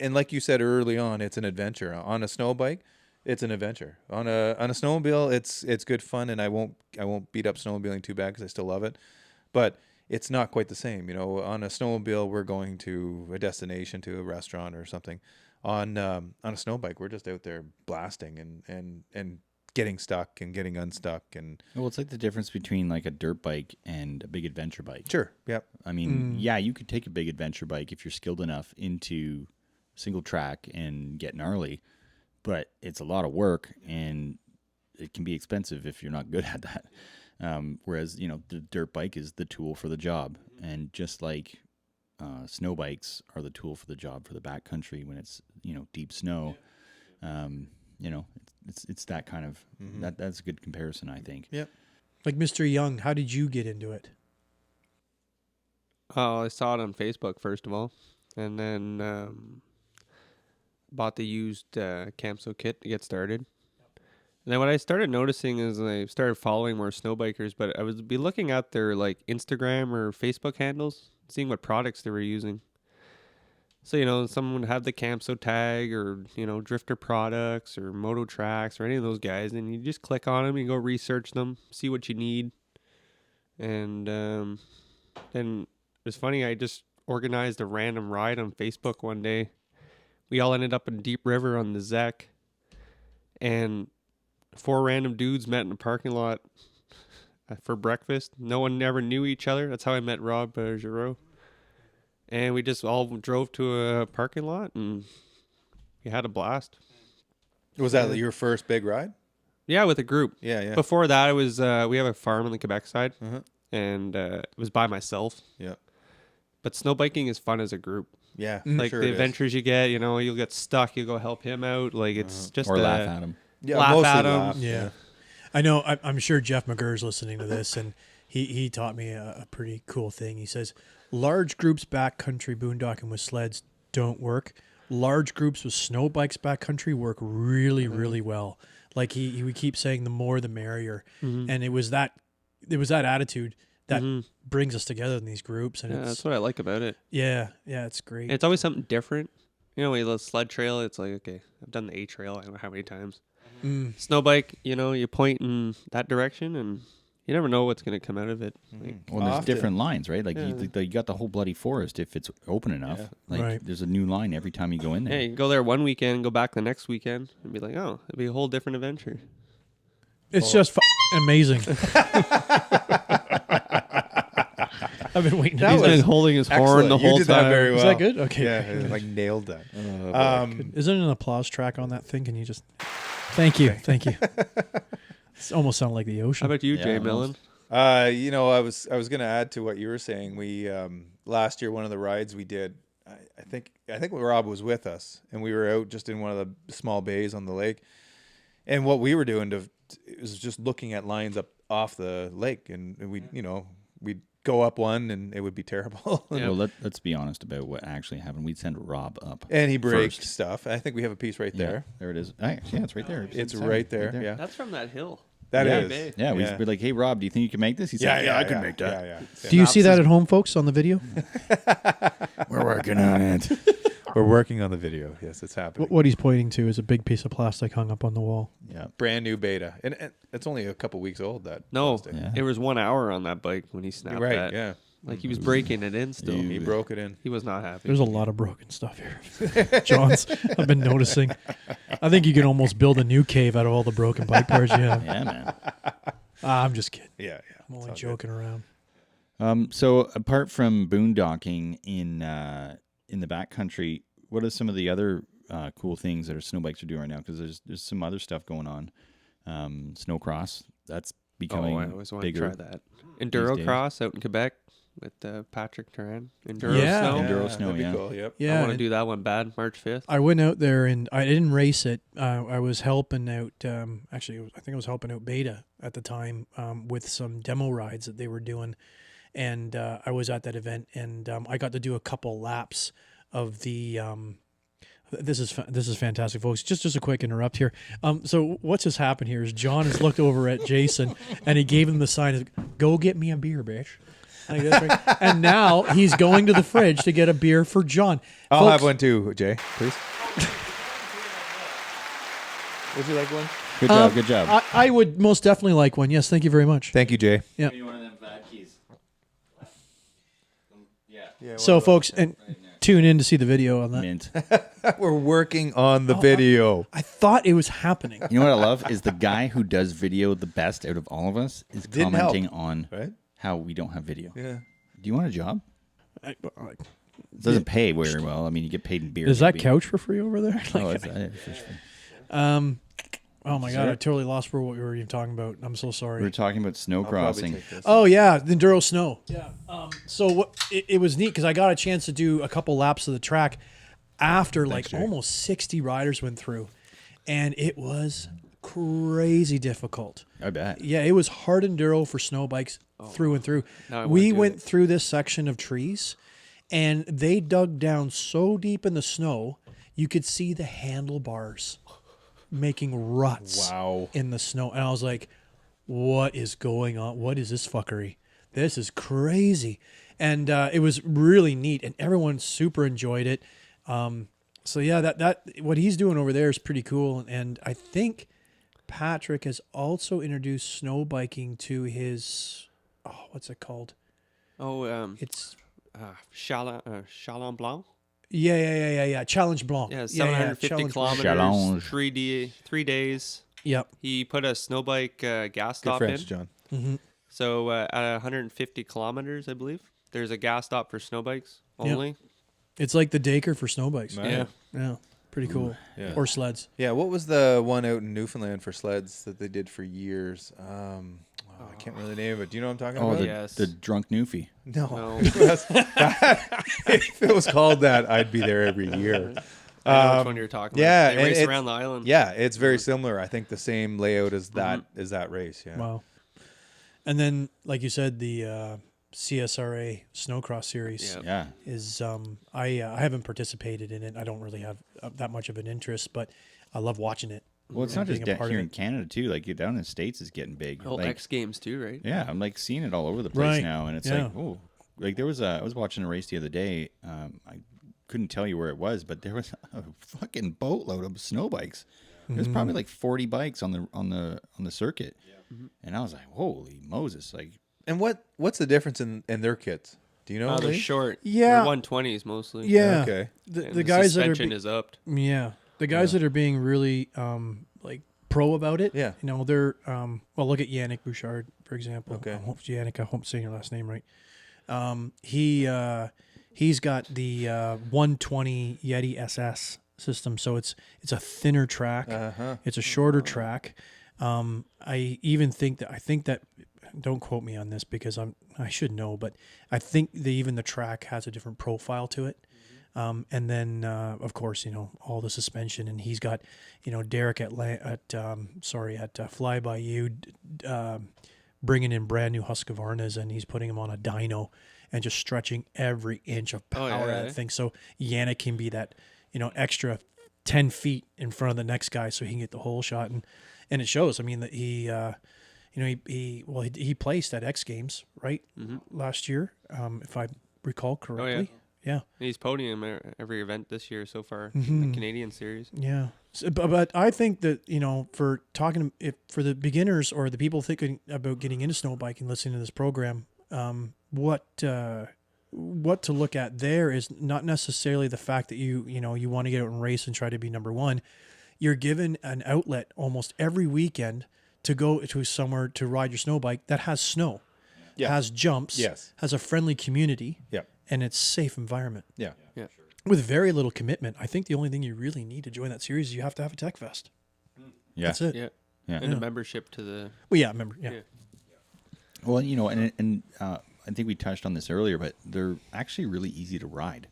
like you said early on, it's an adventure. On a snow bike, it's an adventure. On a snowmobile, it's good fun, and I won't beat up snowmobiling too bad because I still love it, but it's not quite the same. On a snowmobile, we're going to a destination, to a restaurant or something. On a snow bike, we're just out there blasting and getting stuck and getting unstuck. And Well, it's like the difference between like a dirt bike and a big adventure bike. sure, yep, I mean, yeah, you could take a big adventure bike if you're skilled enough into single track and get gnarly, but it's a lot of work and it can be expensive if you're not good at that. Whereas, you know, the dirt bike is the tool for the job. And just like snow bikes are the tool for the job for the backcountry when it's, you know, deep snow, you know, it's that kind of, that's a good comparison, I think. yep. Like Mr. Young, how did you get into it? Oh, I saw it on Facebook first of all, and then bought the used Camso kit to get started. And then what I started noticing is I started following more snow bikers, but I was be looking at their like Instagram or Facebook handles, seeing what products they were using. So, you know, someone would have the Camso tag or, you know, Drifter products or Moto Tracks or any of those guys. And you just click on them, you go research them, see what you need. And then it was funny, I just organized a random ride on Facebook one day. We all ended up in Deep River on the Zec. And 4 random dudes met in a parking lot for breakfast. No one ever knew each other. That's how I met Rob Giroux. And we just all drove to a parking lot and we had a blast. Was that your first big ride? Yeah, with a group. Yeah, yeah. Before that, it was we have a farm on the Quebec side, and it was by myself. Yeah, But snowbiking is fun as a group. yeah. Like sure the it is. adventures you get, you know, you'll get stuck, you'll go help him out. Like it's just Or laugh at them. Yeah, laugh mostly at 'em. laugh. Yeah. I know. I'm sure Jeff McGurr's listening to this, and he taught me a pretty cool thing. He says, large groups backcountry boondocking with sleds don't work. Large groups with snow bikes backcountry work really, really well. Like he would keep saying, the more the merrier. And it was that attitude that brings us together in these groups. And Yeah, it's that's what I like about it. yeah, it's great. It's always something different. You know, when you do sled trail, it's like, okay, I've done the A trail, I don't know how many times. Snow bike, you know, you point in that direction and you never know what's going to come out of it. Like, Well, there's Often. different lines, right? Like you got the whole bloody forest if it's open enough. Like Right. there's a new line every time you go in there. yeah, you can go there one weekend and go back the next weekend and be like, oh, it'd be a whole different adventure. It's just amazing. I've been waiting to That do He's was been holding his horn Excellent. the You whole did time. that very well. Is that good? Okay. Yeah, like nailed that. Isn't it an applause track on that thing? Can you just... Thank you. Thank you. It almost sounded like the How ocean. about you, Yeah, Jay almost. Millen? You know, I was going to add to what you were saying. We last year, one of the rides we did, I think Rob was with us, and we were out just in one of the small bays on the lake. And what we were doing it was just looking at lines up off the lake, and we, you know, we'd go up one, and it would be terrible. Yeah. Well, let's be honest about what actually happened. We'd send Rob up. And he breaks First. stuff. I think we have a piece right there. Yeah, there it is. Yeah, it's right there. It's right there. Yeah, That's from that hill. that Yeah. is. Yeah, we're like, hey, Rob, do you think you can make this? He said, I could make that. Yeah. Do you see that at home, folks, on the video? We're working on it. We're working on the video. Yes, it's happening. What he's pointing to is a big piece of plastic hung up on the wall. Yeah. Brand new beta, and it's only a couple weeks old. That No, plastic. Yeah. it was 1 hour on that bike when he snapped Right. that. Yeah. Like he was breaking it in still. He broke it in. He was not happy. There's a lot of broken stuff here. John's, I've been noticing. I think you can almost build a new cave out of all the broken bike parts you have. Yeah, man. I'm just kidding. Yeah. I'm only It's all joking around. So apart from boondocking in the backcountry, what are some of the other cool things that our snow bikes are doing right now? Because there's some other stuff going on. Snowcross, that's becoming I always want bigger. to try that. Enduro days. cross out in Quebec with Patrick Turan. Enduro Yeah. snow. Enduro snow, that'd be yeah. cool. Yep. Yeah. I want to and do that one bad, March 5th. I went out there and I didn't race it. I was helping out, actually, I think I was helping out Beta at the time with some demo rides that they were doing. And I was at that event and I got to do a couple laps of the... This is fantastic, folks. Just a quick interrupt here. So what's just happened here is John has looked over at Jason and he gave him the sign, "Go get me a beer, bitch." Like, that's right. And now he's going to the fridge to get a beer for John. I'll Folks, have one too, Jay. Please. Would you like one? Good job, good job. I would most definitely like one. Yes, thank you very much. Thank you, Jay. One of them fat keys. Yeah. So, folks, and Tune in to see the video on that. Mint. We're working on the video. I thought it was happening. You know what I love is the guy who does video the best out of all of us is Didn't commenting help, on right? how we don't have video. Yeah. Do you want a job? I- It doesn't pay very well. I mean, you get paid in beer. Is that maybe. couch for free over there? Like, Oh, it's fish free. oh my god, Sir? I totally lost what we were even talking about. I'm so sorry. We were talking about snow crossing. Oh yeah, the enduro snow. Yeah. So what? It was neat because I got a chance to do a couple laps of the track after Jerry. almost 60 riders went through, and it was crazy difficult. I bet. Yeah, it was hard enduro for snow bikes through and through. Now I wanna We do went it. through this section of trees, and they dug down so deep in the snow you could see the handlebars making ruts Wow. in the snow. And I was like, what is going on? What is this fuckery? This is crazy. And it was really neat, and everyone super enjoyed it. So yeah, that what he's doing over there is pretty cool. And I think Patrick has also introduced snow biking to his, what's it called? Oh, It's Chalon Blanc. yeah. Challenge Blanc. Yeah, 750 Challenge kilometers, Challenge. 3 days. Yep. He put a snow bike gas Good stop French, in. John. Mm-hmm. So at 150 kilometers, I believe, there's a gas stop for snow bikes only. It's like the Daker for snow bikes. Nice. Yeah. Yeah. Pretty cool. Yeah. Or sleds. Yeah, what was the one out in Newfoundland for sleds that they did for years? I can't remember the name of it. Do you know what I'm talking Oh, about? Yes. the drunk newfie. No. No. If it was called that, I'd be there every year. I know which one you're talking yeah, about. They and race it's- around the island. Yeah, it's very similar. I think the same layout as that is that race. Yeah. Wow. And then, like you said, the CSRA Snowcross series Yeah. Yeah. is I haven't participated in it. I don't really have that much of an interest, but I love watching it. Well, it's not just being a part here of in it. Canada too. Like down in the States, is getting big. Oh, Like, X Games too, right? yeah, I'm like seeing it all over the place Right. now, and it's Yeah. like, oh, like there was I was watching a race the other day. I couldn't tell you where it was, but there was a fucking boatload of snow bikes. There's probably like 40 bikes on the circuit, and I was like, holy Moses! Like, And what's the difference in their kits? Do you know? They're Lee? short. Yeah. They're 120s mostly. Yeah. Okay. And The guys that are suspension is upped. yeah, the guys that are being really like pro about it. Yeah. You know, they're well, look at Yannick Bouchard, for example. Okay. Yannick, I hope I'm saying your last name right. He's got the 120 Yeti SS system, so it's a thinner track. It's a shorter track. I even think that don't quote me on this because I should know, but I think even the track has a different profile to it. And then of course, you know, all the suspension, and he's got, you know, Derek at Fly By You bringing in brand new Husqvarnas, and he's putting them on a dyno and just stretching every inch of power out of that thing. So Yannick can be that, you know, extra 10 feet in front of the next guy so he can get the whole shot. And it shows. I mean, that he placed at X Games, right? Last year, if I recall correctly. Yeah. He's podium every event this year so far in the Canadian series. Yeah. So, but I think that, you know, for for the beginners or the people thinking about getting into snow biking, listening to this program, what to look at there is not necessarily the fact that you want to get out and race and try to be number one. You're given an outlet almost every weekend to go to somewhere to ride your snow bike that has snow, has jumps, Yes. has a friendly community, Yeah. and it's safe environment. Yeah. With very little commitment. I think the only thing you really need to join that series is you have to have a tech vest. yeah. That's it. Yeah. Yeah. And a membership to the. Well, yeah, remember, yeah. Yeah. Well, you know, and I think we touched on this earlier, but they're actually really easy to ride.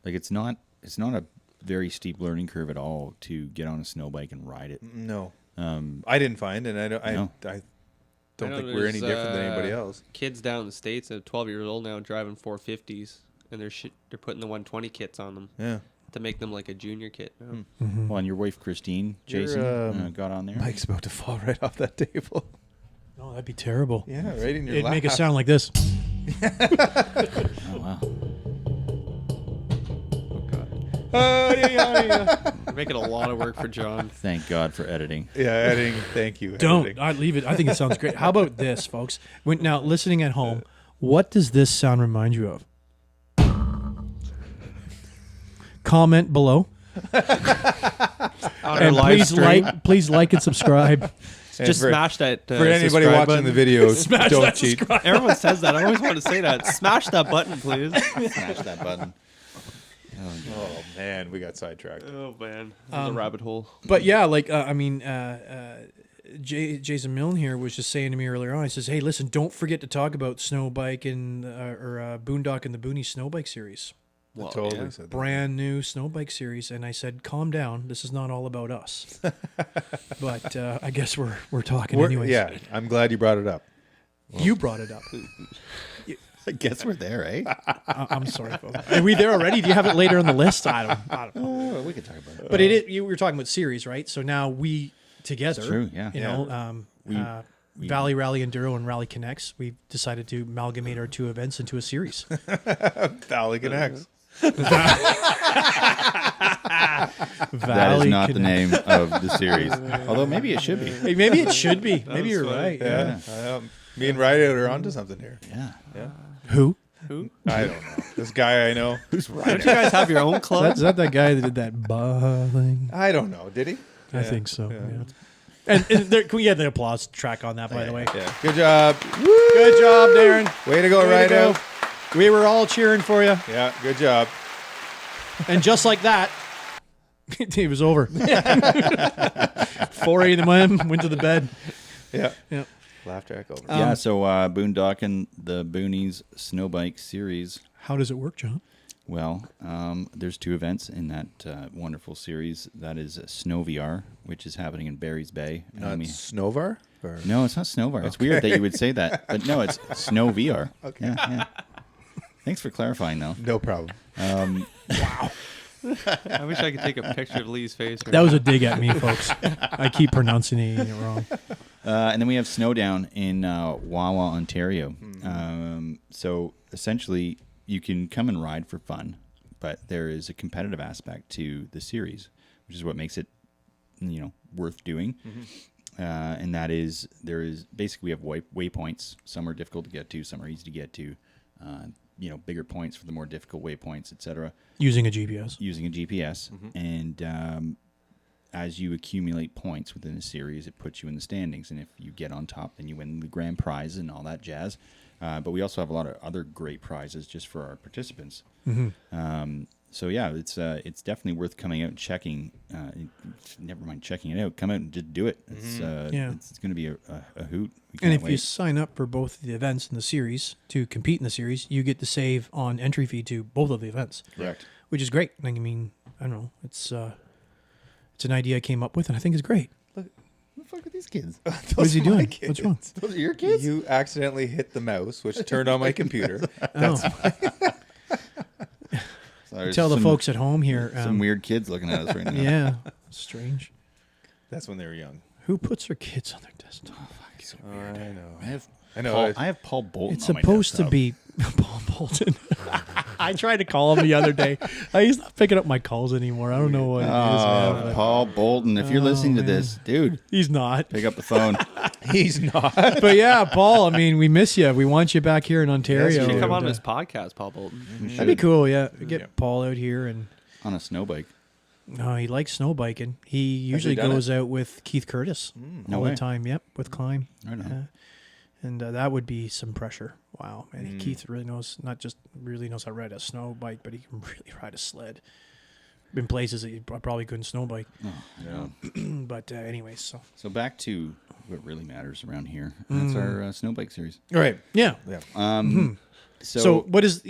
Like it's not a very steep learning curve at all to get on a snow bike and ride it. No. I didn't find, and I don't No. think we're any different than anybody else. Kids down in the States at 12 years old now driving 450s, and they're putting the 120 kits on them Yeah. to make them like a junior kit. now. Well, and your wife Christine, Jason, got on there. Mike's about to fall right off that table. No, that'd be terrible. Yeah, right in your It'd lap. make it sound like this. Oh wow. You're making a lot of work for John. Thank God for editing. Yeah, editing. Thank you. Don't. editing. I leave it. I think it sounds great. How about this, folks? Now, listening at home, what does this sound remind you of? comment below. On our And live please like and subscribe. Just for- smash that. For anybody subscribe watching button. the video, Smash don't that cheat. subscribe. Everyone says that. I always want to say that. Smash that button, please. Smash that button. Oh man, we got sidetracked. Oh man, the rabbit hole. But yeah, like Jason Milne here was just saying to me earlier on. He says, "Hey, listen, don't forget to talk about Snowbike and or Boondocking the Boonies Snowbike series, Well, Totally yeah. said that. brand new Snowbike series." And I said, "Calm down. This is not all about us." But I guess we're talking anyways. Yeah, I'm glad you brought it up. You brought it up. I guess we're there, eh? I'm sorry, folks. Are we there already? Do you have it later on the list? I don't know. Oh, we could talk about it. But you were talking about series, right? So now we together, It's true, yeah. you know, We- Valley Rally Enduro and Rally Connex, we've decided to amalgamate our two events into a series. Rally Connex. That is not the name of the series. Although maybe it should be. Hey, maybe it should be. Maybe you're right. Yeah. Me and Ryder are onto something here. Yeah. Who? I don't know. This guy I know. Who's Don't right? you guys have your own club? Is that guy that did that ba thing? I don't know. Did he? I think so. Yeah. And there, can we get the applause track on that, by the way? Yeah. Good job. Good job, Darren. Way to go, Way to Ryder. go. We were all cheering for you. Yeah. Good job. And just like that, it was over. 4 a.m. went to the bed. Yeah. Yeah. Laugh track over. Yeah, so Boondocking the Boonies Snowbike series. How does it work, John? Well, there's two events in that wonderful series. That is SNOVR, which is happening in Barry's Bay. Not SNOVR? Or? No, it's not SNOVR. It's weird that you would say that. But no, it's SNOVR. Okay. Yeah. Thanks for clarifying, though. No problem. I wish I could take a picture of Lee's face. That was a dig at me, folks. I keep pronouncing it wrong. And then we have Snowdown in Wawa, Ontario. So essentially, you can come and ride for fun, but there is a competitive aspect to the series, which is what makes it, worth doing. And that is, basically we have waypoints. Some are difficult to get to, some are easy to get to. Bigger points for the more difficult waypoints, etc. Using a GPS. Using a GPS, and as you accumulate points within a series, it puts you in the standings. And if you get on top, then you win the grand prize and all that jazz. But we also have a lot of other great prizes just for our participants. So yeah, it's definitely worth coming out and checking. Never mind checking it out. Come out and just do it. It's going to be a hoot. We And can't if you wait. sign up for both the events in the series to compete in the series, you get to save on entry fee to both of the events. Correct. Which is great. I mean, I don't know. It's an idea I came up with, and I think it's great. What the fuck are these kids? What is he doing? What's wrong? Those are your kids? You accidentally hit the mouse, which turned on my computer. Oh. There's Tell the some- folks at home here. Some weird kids looking at us right now. Yeah, strange. That's when they were young. Who puts their kids on their desktop? I know. I know. I have Paul Bolton. It's on my supposed to desktop. be Paul Bolton. I tried to call him the other day. He's not picking up my calls anymore. I don't know what it is. Man, but Paul Bolton. If you're listening to this, dude, he's not. pick up the phone. He's not. But yeah, Paul, I mean, we miss you. We want you back here in Ontario. You should come on And, this podcast, Paul Bolton. That'd be cool, yeah. Get Paul out here. And On a snowbike. no, he likes snowbiking. He usually done goes out with Keith Curtis No all way. the time. Yep, with Climb. Right on. And that would be some pressure. Wow, man. Keith really knows, not just really knows how to ride a snow bike, but he can really ride a sled. In places that you probably couldn't snow bike. Yeah. But anyways, So back to what really matters around here. That's our snowbike series. All right. yeah. Yeah. So what is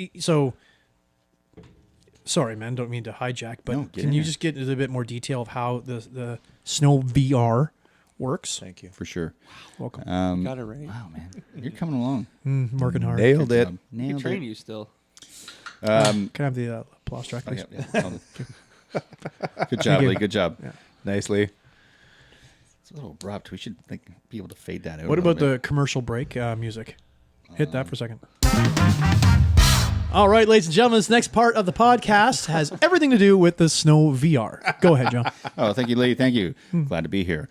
sorry, man, don't mean to hijack, but No, get can in you there. just get into a bit more detail of how the SNOVR works? Thank you. For sure. Welcome. Got it right. Wow, man. You're coming along. Working hard. Nailed Good it. job. I can Nailed train it. you still. Can I have the applause track, Oh, please? yeah. Good job, you. Lee. Good job. Yeah. Nicely. It's a little abrupt. We should be able to fade that out. What a little about bit. the commercial break music? Hit that for a second. All right, ladies and gentlemen, this next part of the podcast has everything to do with the SNOVR. Go ahead, John. Oh, thank you, Lee. Thank you. Glad to be here.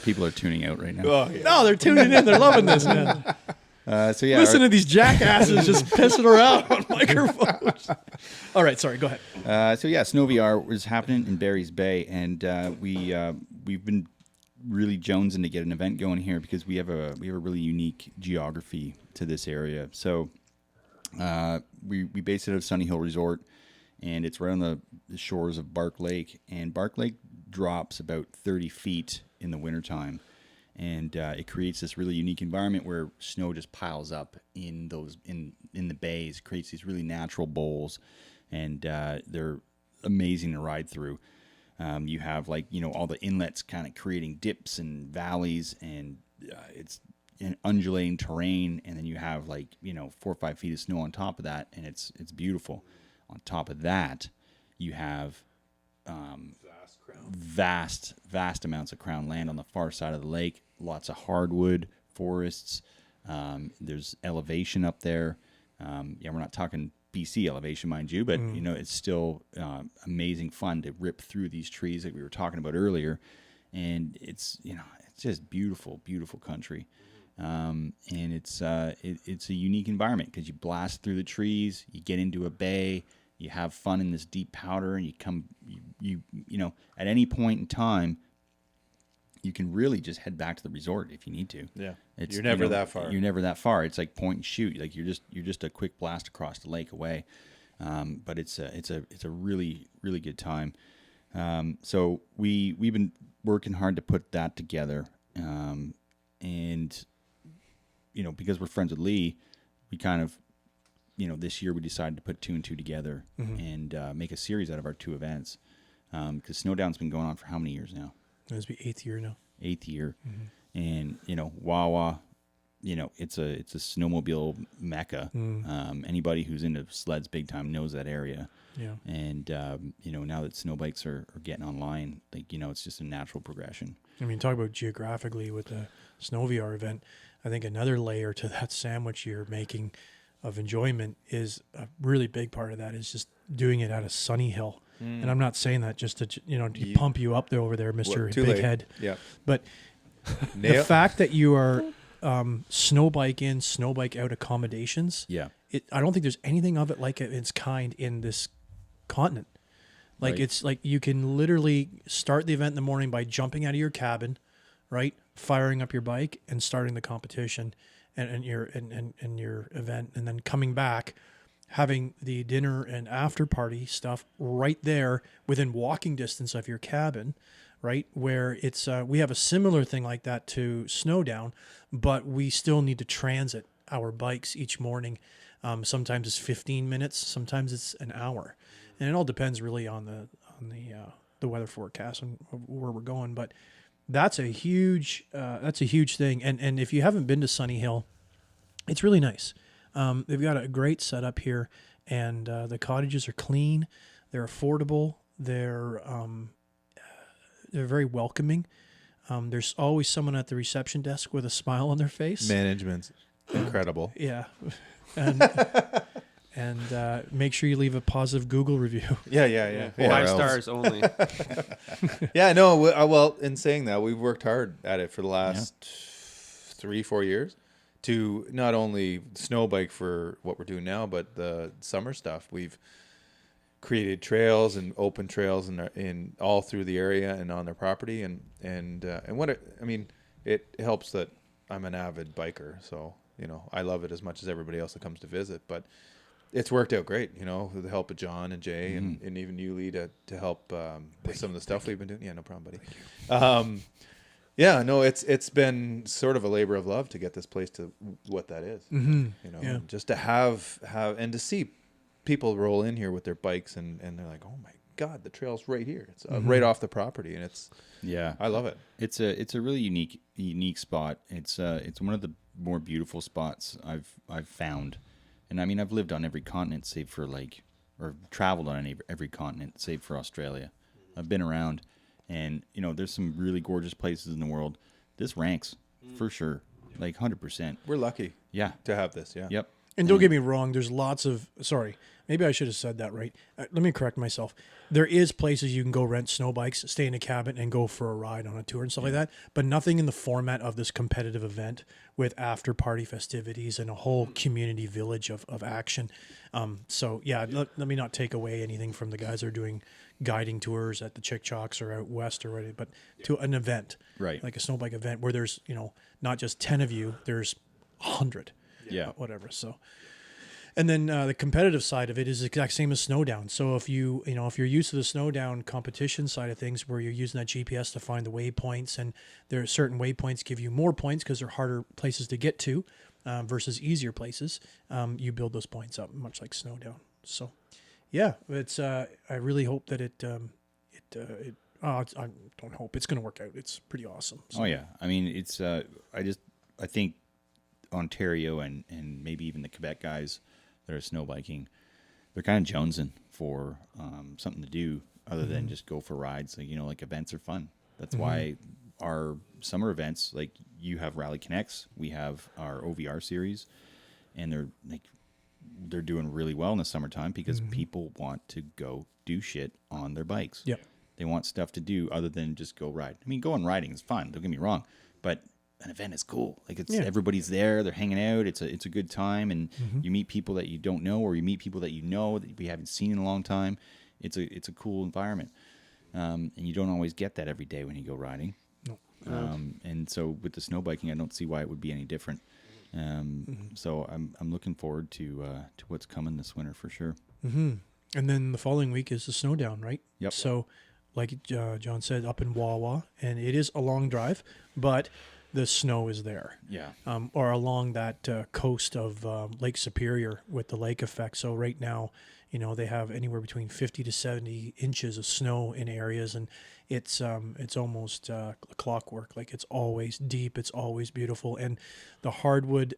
People are tuning out right now. Oh, yeah. No, they're tuning in. They're loving this, man. So yeah, Listen to these jackasses just pissing around on microphones. All right, sorry, go ahead. So yeah, SNOVR was happening in Barry's Bay, and we've been really jonesing to get an event going here because we have a really unique geography to this area. So we base it at Sunny Hill Resort, and it's right on the shores of Bark Lake, and Bark Lake drops about 30 feet in the wintertime. And it creates this really unique environment where snow just piles up in the bays, creates these really natural bowls, and they're amazing to ride through. You have all the inlets kind of creating dips and valleys, and it's an undulating terrain, and then you have 4 or 5 feet of snow on top of that, and it's beautiful. On top of that, you have vast amounts of crown land on the far side of the lake. Lots of hardwood forests. There's elevation up there. We're not talking BC elevation, mind you, but it's still amazing fun to rip through these trees that we were talking about earlier, and it's just beautiful country. And it's a unique environment because you blast through the trees, you get into a bay, you have fun in this deep powder, and you at any point in time, you can really just head back to the resort if you need to. Yeah, It's, you're never that far. You're never that far. It's like point and shoot. Like you're just a quick blast across the lake away. But it's a really good time. So we've been working hard to put that together. And because we're friends with Lee, we kind of this year we decided to put 2 and 2 together and make a series out of our 2 events. Because Snowdown's been going on for how many years now? This will be 8th year now. 8th year. And, Wawa, it's a snowmobile mecca. Anybody who's into sleds big time knows that area. Yeah. And, now that snowbikes are getting online, it's just a natural progression. I mean, talk about geographically with the SNOVR event. I think another layer to that sandwich you're making of enjoyment is a really big part of that is just doing it out of Sunny Hill. And I'm not saying that just to pump you up there over there, Mr. Too Big late. Head. Yeah. But the fact that you are snowbike in, snowbike out accommodations, Yeah. I don't think there's anything of it like its kind in this continent. Like Right. it's like you can literally start the event in the morning by jumping out of your cabin, right, firing up your bike and starting the competition and your event, and then coming back, having the dinner and after party stuff right there within walking distance of your cabin, right? Where it's we have a similar thing like that to Snowdown, but we still need to transit our bikes each morning. Sometimes it's 15 minutes, sometimes it's an hour, and it all depends really on the weather forecast and where we're going. But that's a huge thing. And if you haven't been to Sunny Hill, it's really nice. They've got a great setup here, and the cottages are clean. They're affordable. They're very welcoming. There's always someone at the reception desk with a smile on their face. Management's incredible. Yeah, and make sure you leave a positive Google review. Yeah. 5 stars only. Yeah, no. Well, in saying that, we've worked hard at it for the last 3-4 years to not only snowbike for what we're doing now, but the summer stuff. We've created trails and open trails in all through the area and on their property, and what it helps that I'm an avid biker, so I love it as much as everybody else that comes to visit, but it's worked out great, with the help of John and Jay and even you, Lee, to help with some of the stuff we've been doing. Yeah, no problem, buddy. Yeah, no, it's been sort of a labor of love to get this place to what that is. Just to have and to see people roll in here with their bikes and they're like, oh my God, the trail's right here. It's right off the property, and I love it. It's a really unique spot. It's one of the more beautiful spots I've found. And I mean, I've lived on every continent save for or traveled on every continent save for Australia. I've been around, and there's some really gorgeous places in the world. This ranks for sure, 100%. We're lucky, Yeah. to have this. Yeah. Yep. And don't get me wrong, there's lots of, sorry, maybe I should have said that right. Let me correct myself. There is places you can go rent snow bikes, stay in a cabin, and go for a ride on a tour and stuff like that, but nothing in the format of this competitive event with after-party festivities and a whole community village of action. So, yeah, let me not take away anything from the guys that are doing guiding tours at the Chick Chocks or out west or whatever, but to an event, Right. like a snow bike event where there's, not just 10 of you, there's 100. Yeah. Whatever. So, and then the competitive side of it is the exact same as Snowdown. So if if you're used to the Snowdown competition side of things, where you're using that GPS to find the waypoints, and there are certain waypoints give you more points because they're harder places to get to versus easier places, you build those points up, much like Snowdown. So, yeah, it's. I really hope that I don't hope it's going to work out. It's pretty awesome. So. Oh yeah, I mean it's. I think Ontario and maybe even the Quebec guys that are snowbiking, they're kind of jonesing for something to do other than just go for rides. Like events are fun. That's why our summer events, like you have Rally Connex, we have our OVR series, and they're doing really well in the summertime because people want to go do shit on their bikes. Yep. They want stuff to do other than just go ride. I mean, going riding is fun. Don't get me wrong, but an event is cool. Like everybody's there, they're hanging out. It's a good time, and you meet people that you don't know, or you meet people that you know that we haven't seen in a long time. It's a cool environment, and you don't always get that every day when you go riding. No. And so with the snowbiking, I don't see why it would be any different. So I'm looking forward to what's coming this winter for sure. Mm-hmm. And then the following week is the Snowdown, right? Yep. So, like John said, up in Wawa, and it is a long drive, but the snow is there. Yeah. Or along that coast of Lake Superior with the lake effect. So right now, they have anywhere between 50 to 70 inches of snow in areas, and it's almost clockwork. Like it's always deep, it's always beautiful, and the hardwood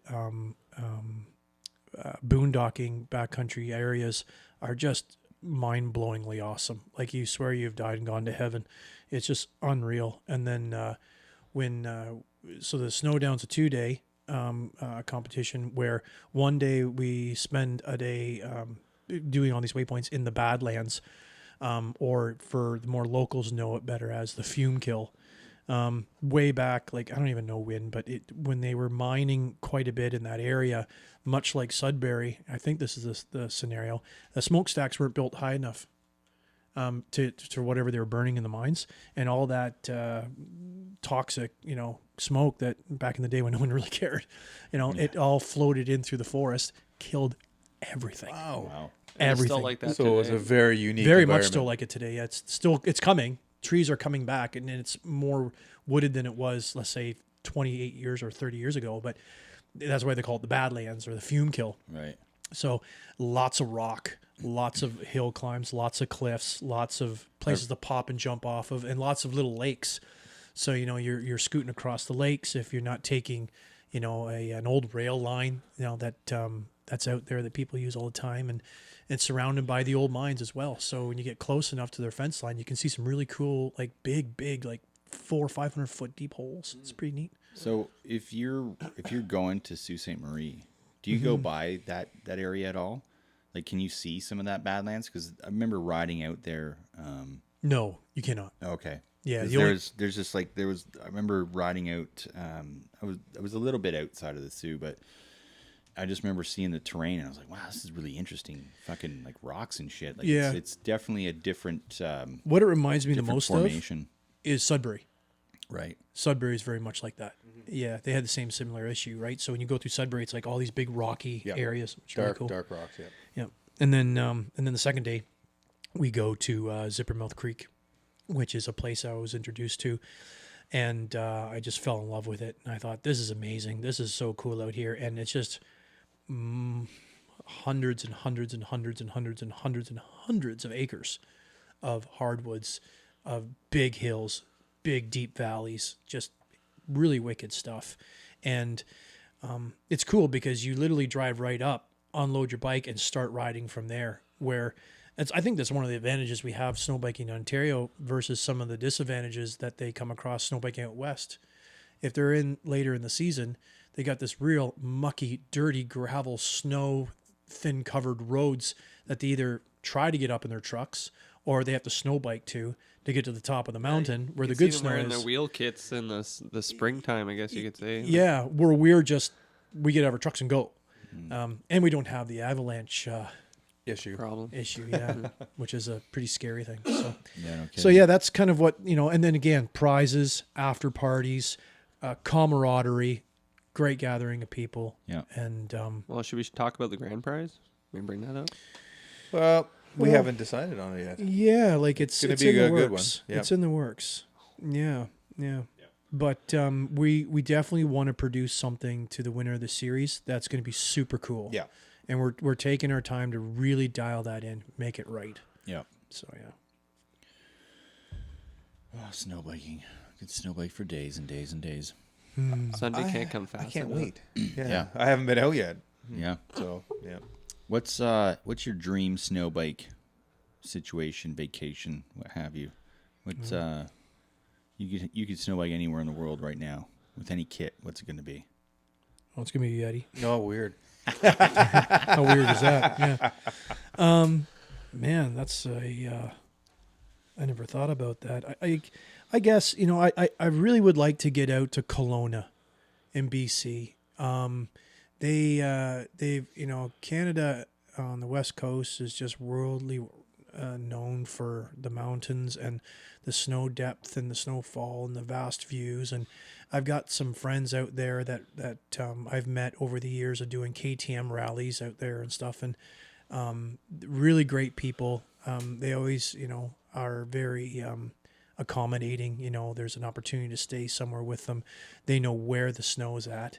boondocking backcountry areas are just mind-blowingly awesome. Like you swear you've died and gone to heaven. It's just unreal. And then so the Snowdown's a 2-day competition where one day we spend a day doing all these waypoints in the Badlands, or for the more locals know it better as the Fume Kill. Way back, like I don't even know when they were mining quite a bit in that area, much like Sudbury, I think this is the scenario. The smokestacks weren't built high enough to whatever they were burning in the mines, and all that toxic, smoke that back in the day when no one really cared, it all floated in through the forest, killed everything. Wow. It's Everything. still like that. So it was today. a very unique Very much environment. still like it today. Yeah, it's coming. Trees are coming back, and it's more wooded than it was, let's say, 28 years or 30 years ago. But that's why they call it the Badlands or the Fume Kill. Right. So lots of rock, lots of hill climbs, lots of cliffs, lots of places to pop and jump off of, and lots of little lakes. So you're scooting across the lakes if you're not taking, an old rail line, that's out there that people use all the time, and it's surrounded by the old mines as well. So when you get close enough to their fence line, you can see some really cool, like big, like 400 or 500 foot deep holes. It's pretty neat. So if you're going to Sault Ste. Marie, do you go by that area at all? Like, can you see some of that Badlands? Because I remember riding out there. No, you cannot. Okay. Yeah, 'Cause there's just like I remember riding out. I was a little bit outside of the Sioux, but I just remember seeing the terrain, and I was like, wow, this is really interesting. Fucking like rocks and shit. Like, Yeah. it's definitely a different. What it reminds me the different most formation. of is Sudbury. Right. Sudbury is very much like that. Yeah, they had the same similar issue, right? So when you go through Sudbury, it's like all these big rocky areas, which are really cool. Dark rocks. Yeah. Yeah, and then the second day, we go to Zippermouth Creek, which is a place I was introduced to, and I just fell in love with it. And I thought, this is amazing. This is so cool out here, and it's just hundreds and hundreds and hundreds and hundreds and hundreds and hundreds of acres of hardwoods, of big hills, big deep valleys, just really wicked stuff. And it's cool because you literally drive right up, unload your bike, and start riding from there. Where I think that's one of the advantages we have snowbiking in Ontario versus some of the disadvantages that they come across snowbiking out west. If they're in later in the season, they got this real mucky, dirty gravel, snow, thin covered roads that they either try to get up in their trucks or they have to snow bike to get to the top of the mountain where the good snow wearing is. their wheel kits in the springtime, I guess you could say. Yeah, where we get out of our trucks and go. And we don't have the avalanche issue. Problem. yeah, which is a pretty scary thing. So, Yeah, no so kidding. yeah, that's kind of what, and then again, prizes, after parties, camaraderie, great gathering of people. Yeah. And Well, should we talk about the grand prize? We bring that up. Well, we haven't decided on it yet. yeah, like it's gonna it's be in a the good works. one. Yep. It's in the works. Yeah. But we definitely want to produce something to the winner of the series that's going to be super cool. Yeah. And we're taking our time to really dial that in, make it right. Yeah. So yeah. Oh, snowbiking. I could snowbike for days and days and days. Sunday can't come fast. I can't enough. wait. Yeah. Yeah. I haven't been out yet. Yeah. So, yeah. What's your dream snowbike situation, vacation, what have you? What's you could snowbike anywhere in the world right now with any kit. What's it going to be? Oh, it's gonna be Yeti. No, weird. How weird is that? Yeah. Man, that's I never thought about that. I guess, I really would like to get out to Kelowna in BC. They've Canada on the West Coast is just worldly known for the mountains and the snow depth and the snowfall and the vast views. And I've got some friends out there that I've met over the years of doing KTM rallies out there and stuff. And really great people. They always, are very accommodating. There's an opportunity to stay somewhere with them. They know where the snow is at,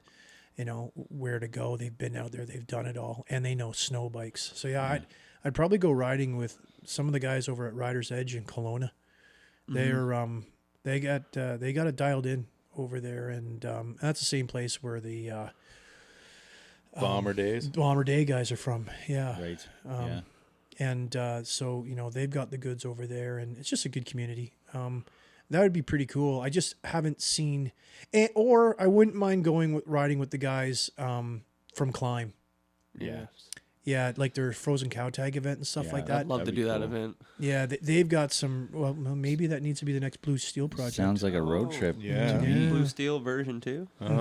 where to go. They've been out there. They've done it all. And they know snow bikes. So, yeah, I'd probably go riding with some of the guys over at Rider's Edge in Kelowna. They're they got it dialed in over there, and that's the same place where the Bomber days. Bomber Day guys are from. Yeah, Right. Yeah. and so they've got the goods over there, and it's just a good community. That would be pretty cool. I just haven't seen, or I wouldn't mind riding with the guys from Climb. Yeah. Yeah, like their frozen cow tag event and stuff Yeah, like I'd that. love to That'd be do that cool. event. Yeah, they've got some. Well, maybe that needs to be the next Blue Steel project. Sounds like a road trip. Yeah. to me. Yeah. Blue Steel version 2. Uh-huh.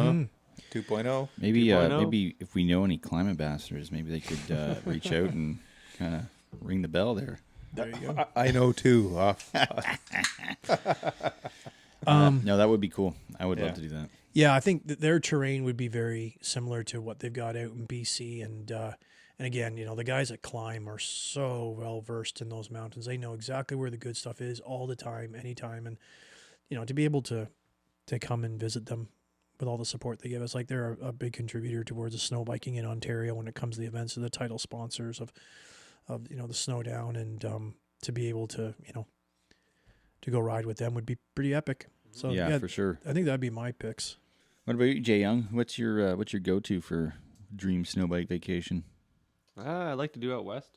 2.0. Maybe 2.0. maybe if we know any Climb ambassadors, maybe they could reach out and kind of ring the bell there. There you go. I know too. No, that would be cool. I would Yeah. love to do that. Yeah, I think that their terrain would be very similar to what they've got out in BC, and again, the guys at Climb are so well versed in those mountains. They know exactly where the good stuff is all the time, anytime, and to be able to come and visit them with all the support they give us, like they're a big contributor towards the snow biking in Ontario when it comes to the events. They're the title sponsors of the Snowdown, and to be able to to go ride with them would be pretty epic. So yeah, for sure. I think that'd be my picks. What about you, Jay Young? What's your go-to for dream snowbike vacation? I like to do out west.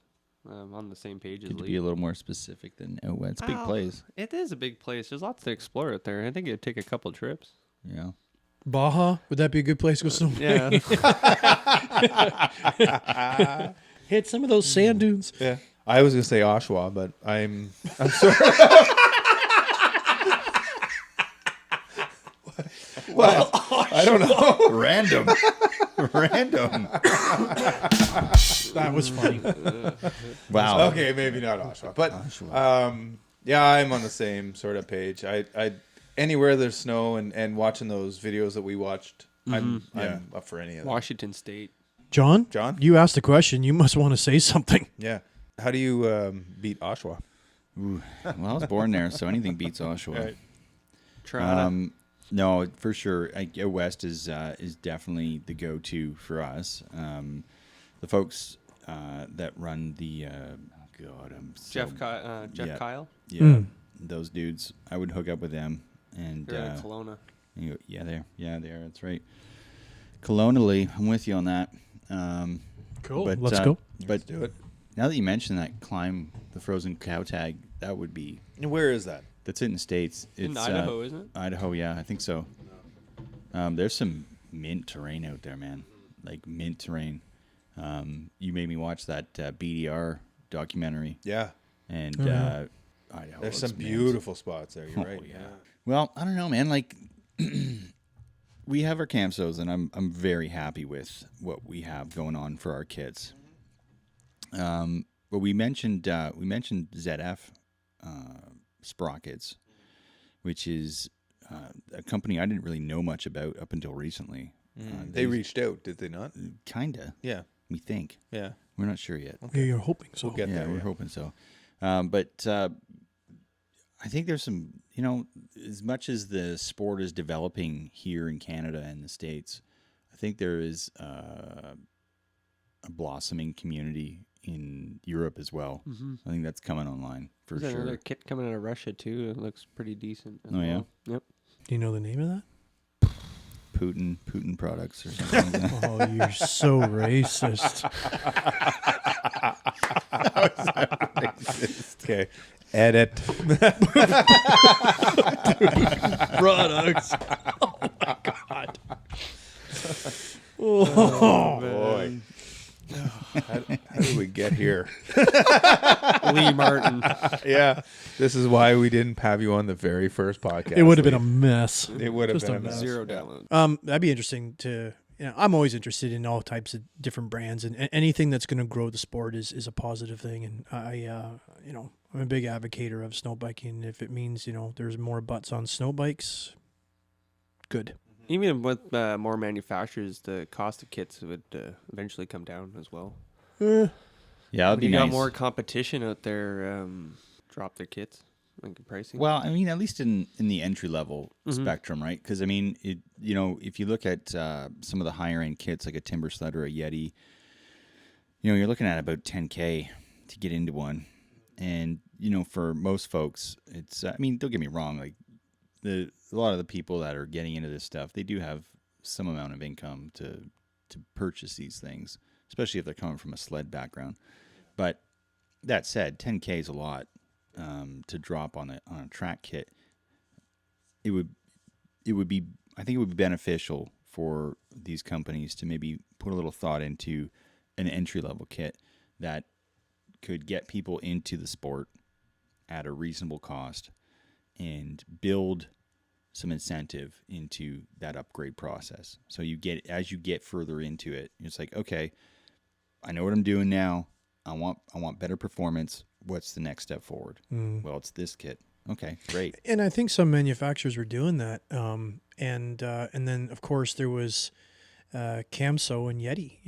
I'm on the same page as Could you Lee. be a little more specific than out west? It's a big Ow. place. It is a big place. There's lots to explore out there. I think it'd take a couple trips. Yeah. Baja, would that be a good place to go snowboarding? Yeah. Hit some of those sand dunes. Yeah. I was gonna say Oshawa, but I'm sorry. Well, I don't know. Random. That was funny. Wow. Okay, maybe not Oshawa, but Oshawa. yeah, I'm on the same sort of page. I anywhere there's snow and watching those videos that we watched, I'm up for any of that. Washington State. John, You asked the question. You must want to say something. Yeah. How do you beat Oshawa? Ooh. Well, I was born there, so anything beats Oshawa. Right. Try No, for sure. Out west is definitely the go-to for us. The folks that run the Jeff Kyle. Yeah, those dudes. I would hook up with them and They're in Kelowna. you go, they are. That's right. Colonially, I'm with you on that. Cool. But, Let's go. But now that you mention that, Climb the frozen cow tag, that would be. And where is that? That's it in the States. In It's Idaho, isn't it? Idaho, yeah, I think so. There's some mint terrain out there, man. Like mint terrain. You made me watch that BDR documentary. Yeah. And Idaho There's some looks mint. beautiful spots there. You're Oh, right. yeah. Yeah. Well, I don't know, man. Like, we have our Camsos, and I'm very happy with what we have going on for our kids. But we mentioned ZF Sprockets, which is a company I didn't really know much about up until recently. They reached out, did they not? Kinda. Yeah. We think. Yeah. We're not sure yet. Yeah, you're hoping so. We'll get Yeah, there. we're hoping so. But I think there's some, as much as the sport is developing here in Canada and the States, I think there is a blossoming community in Europe as well. Mm-hmm. I think that's coming online for There's sure. another kit coming out of Russia too. It looks pretty decent. as Oh, yeah? well. Yep. Do you know the name of that? Putin products or something like that. Oh, you're so racist. Okay. Edit. Products. Oh my god. Oh, boy. How did we get here? Lee Martin. Yeah. This is why we didn't have you on the very first podcast. It would have been a mess. It would have Just been a a mess. mess. Zero download. That'd be interesting to. I'm always interested in all types of different brands, and anything that's going to grow the sport is a positive thing. And I'm a big advocate of snow biking. If it means there's more butts on snow bikes, good. Even with more manufacturers, the cost of kits would eventually come down as well. Yeah, that'd When be you nice. got more competition out there, drop their kits, like in pricing. Well, I mean, at least in the entry level spectrum, right? Because I mean, if you look at some of the higher end kits like a Timber Sled or a Yeti, you're looking at about $10K to get into one, and for most folks, it's. I mean, don't get me wrong, like a lot of the people that are getting into this stuff, they do have some amount of income to purchase these things, especially if they're coming from a sled background. But that said, $10K is a lot. To drop on a track kit, I think it would be beneficial for these companies to maybe put a little thought into an entry level kit that could get people into the sport at a reasonable cost and build some incentive into that upgrade process. So as you get further into it, it's like, okay, I know what I'm doing now. I want better performance. What's the next step forward? Well, it's this kit. Okay, great. And I think some manufacturers were doing that. And then of course there was Camso and Yeti.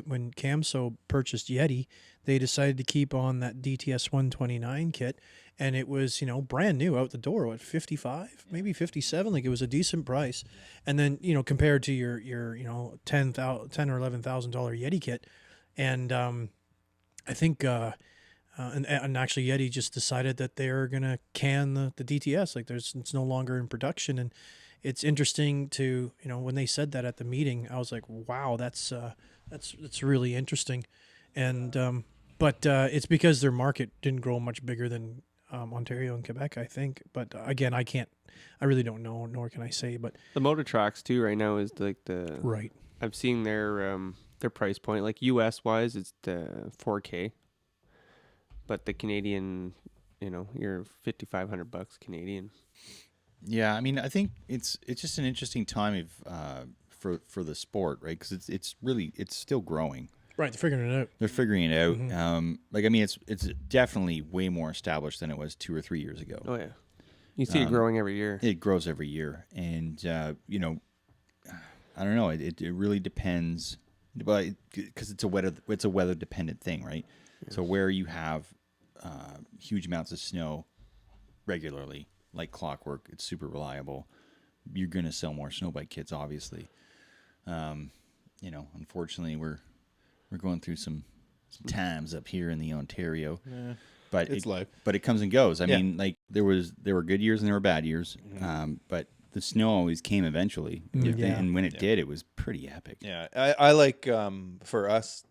When Camso purchased Yeti, they decided to keep on that DTS 129 kit, and it was brand new out the door. What, 55, maybe 57? Like, it was a decent price. And then compared to your $10,000 or $11,000 Yeti kit, and I think. And actually, Yeti just decided that they're gonna can the DTS. Like, it's no longer in production, and it's interesting to when they said that at the meeting, I was like, wow, that's really interesting, and but it's because their market didn't grow much bigger than Ontario and Quebec, I think. But again, I really don't know, nor can I say. But the Motor Tracks too right now is like the right. I've seen their price point, like US wise, it's the $4K. But the Canadian, you're $5,500 Canadian. Yeah, I mean, I think it's just an interesting time for the sport, right? Because it's still growing. Right, they're figuring it out. They're figuring it out. It's definitely way more established than it was 2 or 3 years ago. Oh yeah, you see it growing every year. It grows every year, and I don't know. It really depends, but because it's a weather dependent thing, right? Yeah. So where you have huge amounts of snow regularly, like clockwork, it's super reliable. You're going to sell more snowbike kits, obviously. Unfortunately, we're going through some times up here in the Ontario. Yeah, but it's life. But it comes and goes. I mean, like there were good years and there were bad years. But the snow always came eventually, and when it did, it was pretty epic. Yeah, I like for us.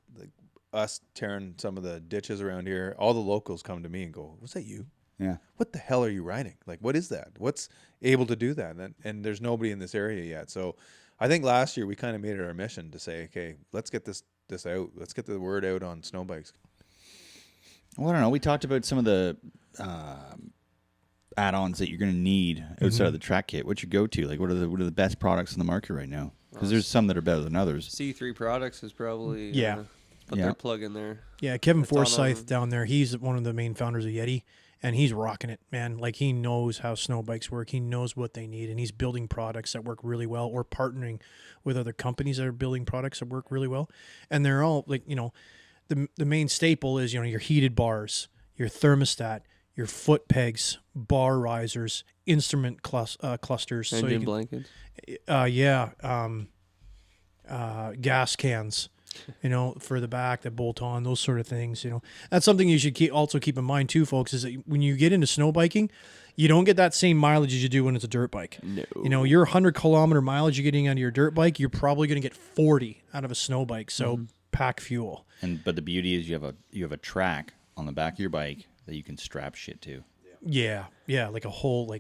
Us tearing some of the ditches around here, all the locals come to me and go, "Was that you? Yeah. What the hell are you riding? Like, what is that? What's able to do that?" And there's nobody in this area yet. So I think last year we kind of made it our mission to say, okay, let's get this out. Let's get the word out on snow bikes. Well, I don't know. We talked about some of the add-ons that you're going to need outside of the track kit. What's your go-to? Like, what are the best products in the market right now? Because there's some that are better than others. C3 Products is probably put Yeah. their plug in there. Yeah, Kevin It's on Forsyth down there, he's one of the main founders of Yeti, and he's rocking it, man. Like, he knows how snow bikes work. He knows what they need, and he's building products that work really well, or partnering with other companies that are building products that work really well. And they're all, like, you know, the main staple is, you know, your heated bars, your thermostat, your foot pegs, bar risers, instrument clusters. Engine blankets. Gas cans, you know, for the back that bolt on, those sort of things. You know, that's something you should also keep in mind too, folks, is that when you get into snow biking, you don't get that same mileage as you do when it's a dirt bike. No. You know, your 100-kilometer mileage you're getting out of your dirt bike, you're probably going to get 40 out of a snow bike. So pack fuel. But the beauty is you have a track on the back of your bike that you can strap shit to. Yeah, like a whole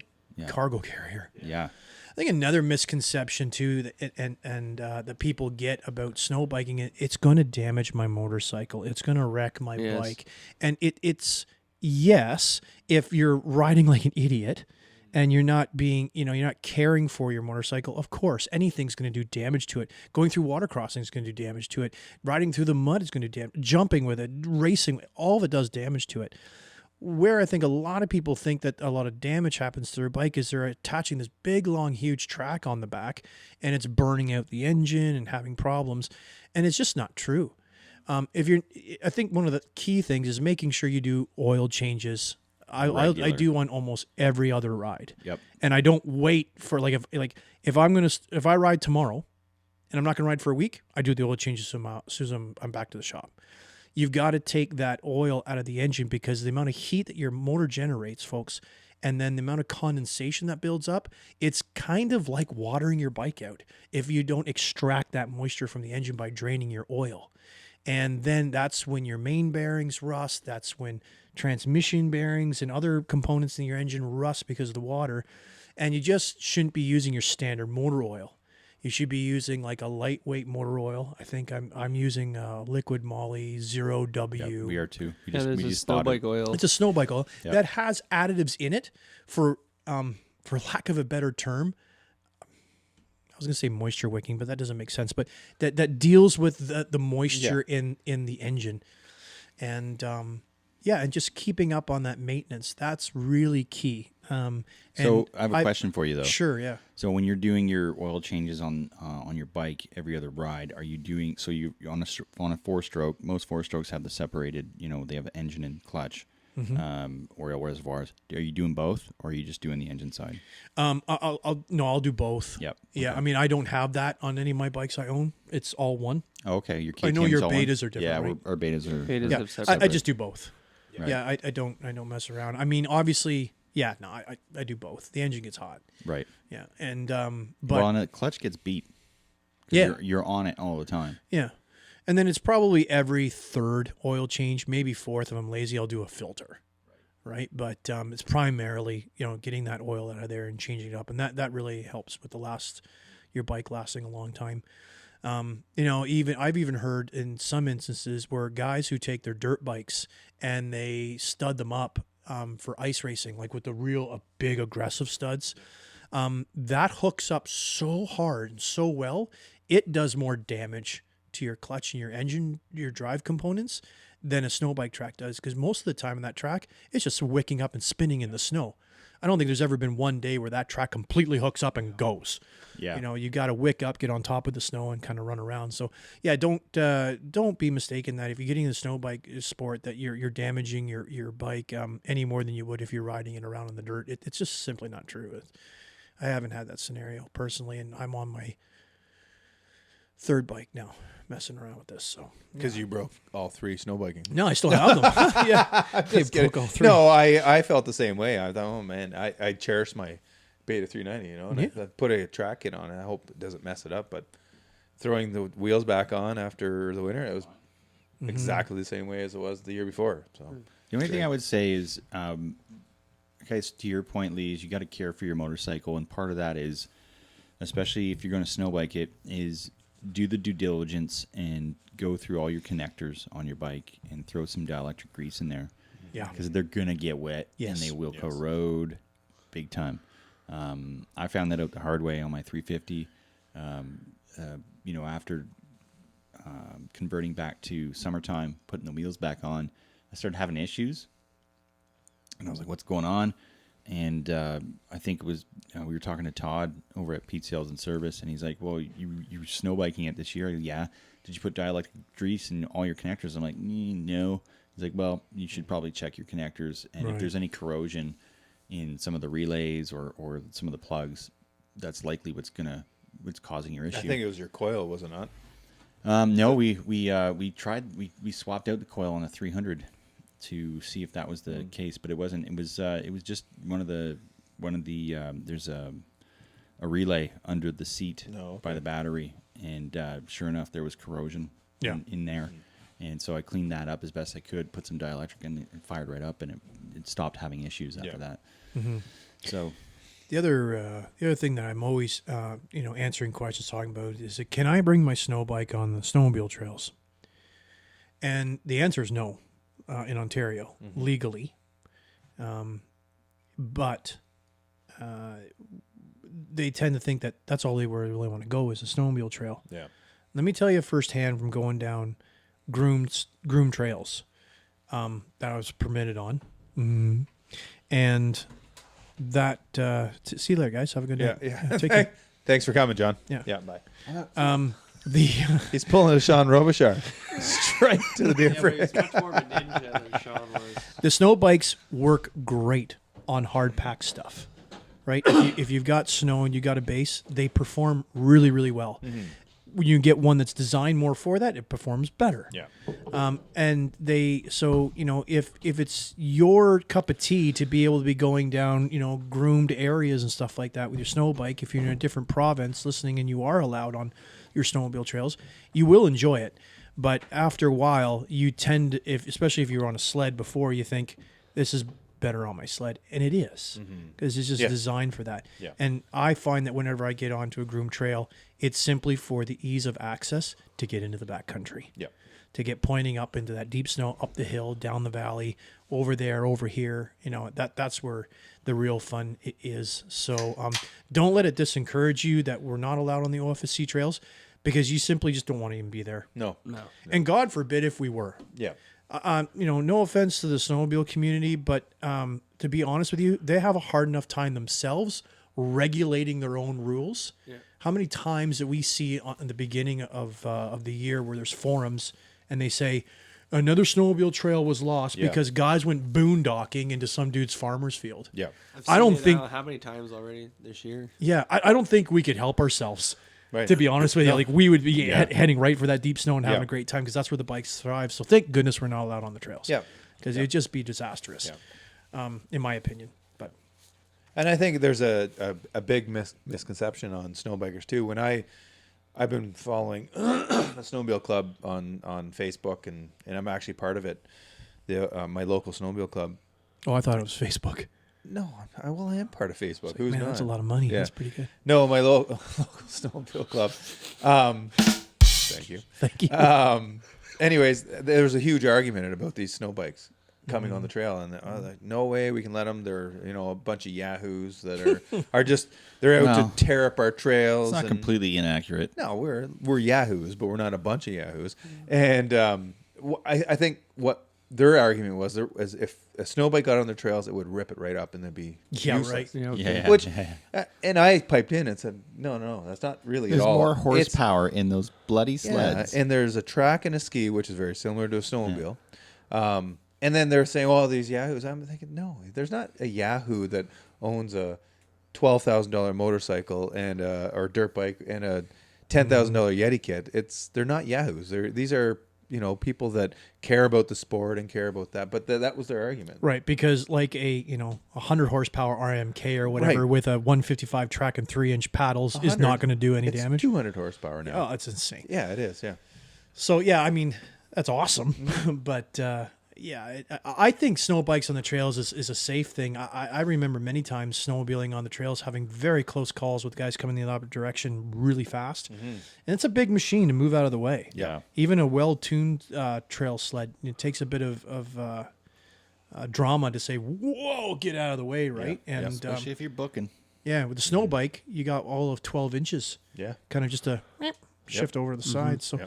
cargo carrier. Yeah. I think another misconception too, that people get about snow biking, it's going to damage my motorcycle. It's going to wreck my bike, and it's yes, if you're riding like an idiot, and you're not you're not caring for your motorcycle. Of course, anything's going to do damage to it. Going through water crossing is going to do damage to it. Riding through the mud is going to do damage. Jumping with it, racing, all of it does damage to it. Where I think a lot of people think that a lot of damage happens to their bike is they're attaching this big, long, huge track on the back, and it's burning out the engine and having problems, and it's just not true. I think one of the key things is making sure you do oil changes. I do on almost every other ride. Yep. And I don't wait for if I ride tomorrow, and I'm not gonna ride for a week, I do the oil changes as soon as I'm back to the shop. You've got to take that oil out of the engine, because the amount of heat that your motor generates, folks, and then the amount of condensation that builds up, it's kind of like watering your bike out if you don't extract that moisture from the engine by draining your oil. And then that's when your main bearings rust. That's when transmission bearings and other components in your engine rust because of the water. And you just shouldn't be using your standard motor oil. You should be using like a lightweight motor oil. I think I'm using Liquid Moly 0W. Yeah, we are too. We There's a snowbike oil. It's a snowbike oil that has additives in it for lack of a better term. I was going to say moisture wicking, but that doesn't make sense. But that deals with the moisture in the engine. And and just keeping up on that maintenance, that's really key. So I have a question for you though. Sure, yeah. So when you're doing your oil changes on your bike every other ride, are you doing you on a 4-stroke? Most 4-strokes have the separated. You know, they have engine and clutch, oil reservoirs. Are you doing both, or are you just doing the engine side? I'll do both. Yep. Yeah, Okay. I mean, I don't have that on any of my bikes I own. It's all one. Oh, okay, your I know KTM's your all one? betas are different. Yeah, right? our betas are. Betas Yeah, have separate. I just do both. Right. Yeah, I don't mess around. I mean, obviously, I do both. The engine gets hot. Right. Yeah, and but Well, and the clutch gets beat. 'Cause you're on it all the time. yeah, and then it's probably every third oil change, maybe fourth. If I'm lazy, I'll do a filter. Right, but it's primarily getting that oil out of there and changing it up, and that really helps with your bike lasting a long time. I've even heard in some instances where guys who take their dirt bikes and they stud them up for ice racing, like with the real big aggressive studs, that hooks up so hard and so well, it does more damage to your clutch and your engine, your drive components, than a snow bike track does. Because most of the time on that track, it's just wicking up and spinning in the snow. I don't think there's ever been one day where that track completely hooks up and goes. Yeah. You got to wick up, get on top of the snow, and kind of run around. So yeah, don't be mistaken that if you're getting in the snow bike sport that you're damaging your bike any more than you would if you're riding it around in the dirt. It's just simply not true. I haven't had that scenario personally, and I'm on my third bike now, messing around with this. So Because you broke all 3 snowbiking. no, I still have them. Yeah, Just kidding. broke all 3. No, I felt the same way. I thought, oh man, I cherish my Beta 390, and I put a track kit on it. I hope it doesn't mess it up, but throwing the wheels back on after the winter, it was exactly the same way as it was the year before. So The only thing I would say is, okay, so to your point, Lee, is you got to care for your motorcycle, and part of that is especially if you're going to snow bike it, is do the due diligence and go through all your connectors on your bike and throw some dielectric grease in there. Yeah. Because they're going to get wet and they will corrode big time. I found that out the hard way on my 350. After converting back to summertime, putting the wheels back on, I started having issues. And I was like, what's going on? And I think it was, we were talking to Todd over at Pete Sales and Service, and he's like, well, you were snow biking it this year? Yeah. Did you put dielectric grease in all your connectors? I'm like, no. He's like, well, you should probably check your connectors. And if there's any corrosion in some of the relays or some of the plugs, that's likely what's causing your issue. I think it was your coil, was it not? No, we swapped out the coil on a 300 to see if that was the case, but it wasn't. It was just one of the there's a relay under the seat by the battery, and sure enough, there was corrosion in there. And so I cleaned that up as best I could, put some dielectric in, and fired right up, and it stopped having issues after that. Mm-hmm. So the other thing that I'm always answering questions, talking about is that, can I bring my snow bike on the snowmobile trails? And the answer is no, in Ontario legally, but they tend to think that that's all they really want to go is a snowmobile trail. Yeah. Let me tell you firsthand from going down groomed trails that I was permitted on, and that see you later, guys. Have a good day. Yeah. Take care. Thanks for coming, John. Yeah. Bye. He's pulling a Sean Robichar straight to the beer fridge. He's much more of a ninja than Sean was. The snow bikes work great on hard pack stuff, right? If you've got snow and you got a base, they perform really, really well. When you get one that's designed more for that, it performs better. Yeah. And if it's your cup of tea to be able to be going down, groomed areas and stuff like that with your snow bike, if you're in a different province listening and you are allowed on your snowmobile trails, you will enjoy it. But after a while, you tend, especially if you're on a sled before, you think this is better on my sled, and it is, because it's just designed for that. Yeah. And I find that whenever I get onto a groomed trail, it's simply for the ease of access to get into the backcountry. Yeah. To get pointing up into that deep snow, up the hill, down the valley, over there, over here. That's where the real fun is. So don't let it disencourage you that we're not allowed on the OFSC trails, because you simply just don't want to even be there. No. And God forbid if we were. Yeah. No offense to the snowmobile community, but to be honest with you, they have a hard enough time themselves regulating their own rules. Yeah. How many times do we see in the beginning of the year where there's forums and they say another snowmobile trail was lost because guys went boondocking into some dude's farmer's field? Yeah. I don't think how many times already this year. Yeah, I don't think we could help ourselves. Right. To be honest with you, like we would be heading right for that deep snow and having a great time, because that's where the bikes thrive. So thank goodness we're not allowed on the trails. Yeah. Because it'd just be disastrous, in my opinion. But And I think there's a big misconception on snowbikers too. When I've been following the Snowmobile Club on Facebook, and I'm actually part of it, my local Snowmobile Club. Oh, I thought it was Facebook. No, I am part of Facebook. Like, Who's man, not? that's a lot of money. Yeah. That's pretty good. No, my local Snowmobile Club. Thank you. Thank you. Anyways, there was a huge argument about these snow bikes coming on the trail, and like, no way we can let them. They're a bunch of yahoos that are just they're out to tear up our trails. It's not completely inaccurate. No, we're yahoos, but we're not a bunch of yahoos. And I think what their argument was if a snow bike got on their trails, it would rip it right up, and they'd be useless. Right. Which and I piped in and said, no, that's not really There's at all. more horsepower in those bloody sleds. And there's a track and a ski, which is very similar to a snowmobile. And then they're saying, "Oh, these yahoos." I'm thinking, no, there's not a yahoo that owns a $12,000 motorcycle and or dirt bike and a $10,000 Yeti kit. They're not yahoos. These are people that care about the sport and care about that. But that was their argument, Right, because like a 100 horsepower RMK or whatever with a 155 track and 3-inch paddles is not going to do any damage. 200 horsepower now. Oh, it's insane. Yeah, it is. Yeah. So yeah, I mean that's awesome, but Yeah, I think snow bikes on the trails is a safe thing. I remember many times snowmobiling on the trails having very close calls with guys coming in the opposite direction really fast. And it's a big machine to move out of the way. Yeah. Even a well-tuned trail sled, it takes a bit of drama to say, whoa, get out of the way, right? And Especially if you're booking. with the snow bike, you got all of 12 inches. Yeah. Kind of just a shift over to the side. So,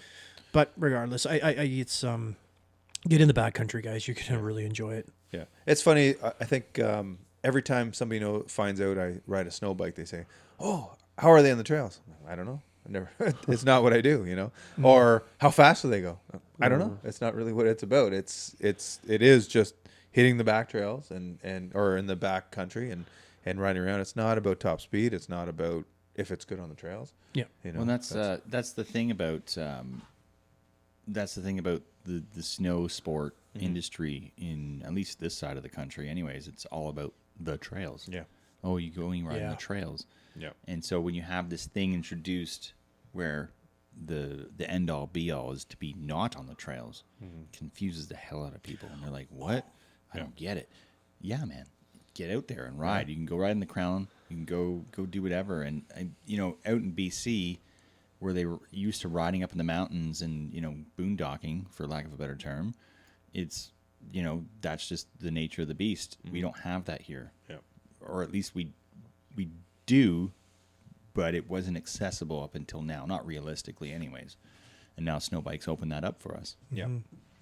but regardless, it's get in the backcountry, guys. You're gonna really enjoy it. Yeah, it's funny. I think every time somebody finds out I ride a snow bike, they say, "Oh, how are they on the trails?" I don't know. I never. It's not what I do, you know. Or how fast do they go? I don't know. It's not really what it's about. It is just hitting the back trails and or in the back country and riding around. It's not about top speed. It's not about if it's good on the trails. Yeah. You know. Well, that's the thing about the snow sport industry in at least this side of the country. Anyways, it's all about the trails. Yeah. Oh, you going right on the trails. Yeah. And so when you have this thing introduced where the end all be all is to be not on the trails, confuses the hell out of people, and they're like, "What? I don't get it." Yeah, man, get out there and ride. You can go ride in the Crown. You can go do whatever. And out in BC, where they were used to riding up in the mountains and boondocking, for lack of a better term, it's that's just the nature of the beast. We don't have that here, or at least we do, but it wasn't accessible up until now, not realistically anyways. And now snow bikes open that up for us. Yeah.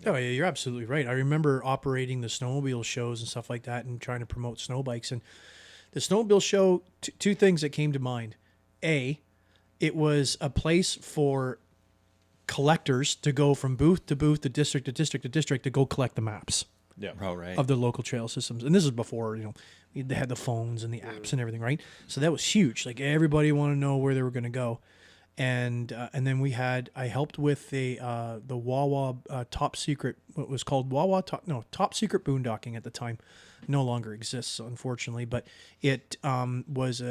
Oh, yeah, you're absolutely right. I remember operating the snowmobile shows and stuff like that and trying to promote snow bikes. And the snowmobile show, two things that came to mind. A, it was a place for collectors to go from booth to booth, to district to district to district, to go collect the maps Yeah. Oh, right. of the local trail systems. And this is before, they had the phones and the apps and everything, right? So that was huge. Like, everybody wanted to know where they were going to go. And then I helped with the Wawa top secret, what was called top secret boondocking at the time. No longer exists, unfortunately, but it was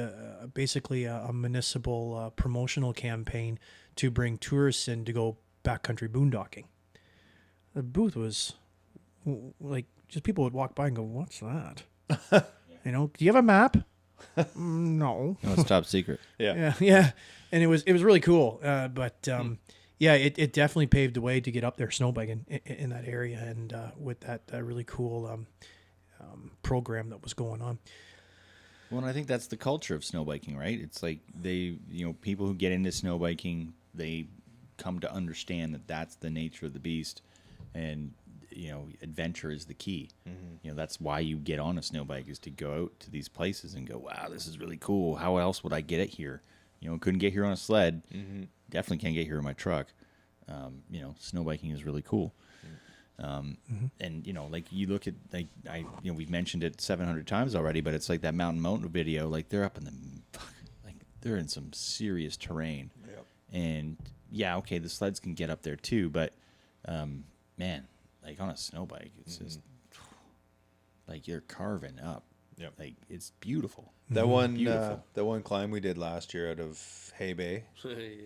basically a municipal promotional campaign to bring tourists in to go backcountry boondocking. The booth was like, just people would walk by and go, "What's that?" Do you have a map? No. No, it's top secret. Yeah. And it was really cool. It definitely paved the way to get up there snowbiking in that area, and with that really cool program that was going on. Well, and I think that's the culture of snowbiking, right? It's like people who get into snowbiking, they come to understand that that's the nature of the beast, and adventure is the key. That's why you get on a snow bike, is to go out to these places and go, "Wow, this is really cool. How else would I get it here? Couldn't get here on a sled. Definitely can't get here in my truck. Snow biking is really cool." And like, you look at, like, we've mentioned it 700 times already, but it's like that Mountain video. Like, they're up in they're in some serious terrain. And okay, the sleds can get up there too, but man, like, on a snow bike, it's just like you're carving up. Like, it's beautiful. That one, Beautiful. that one climb we did last year out of Hay Bay.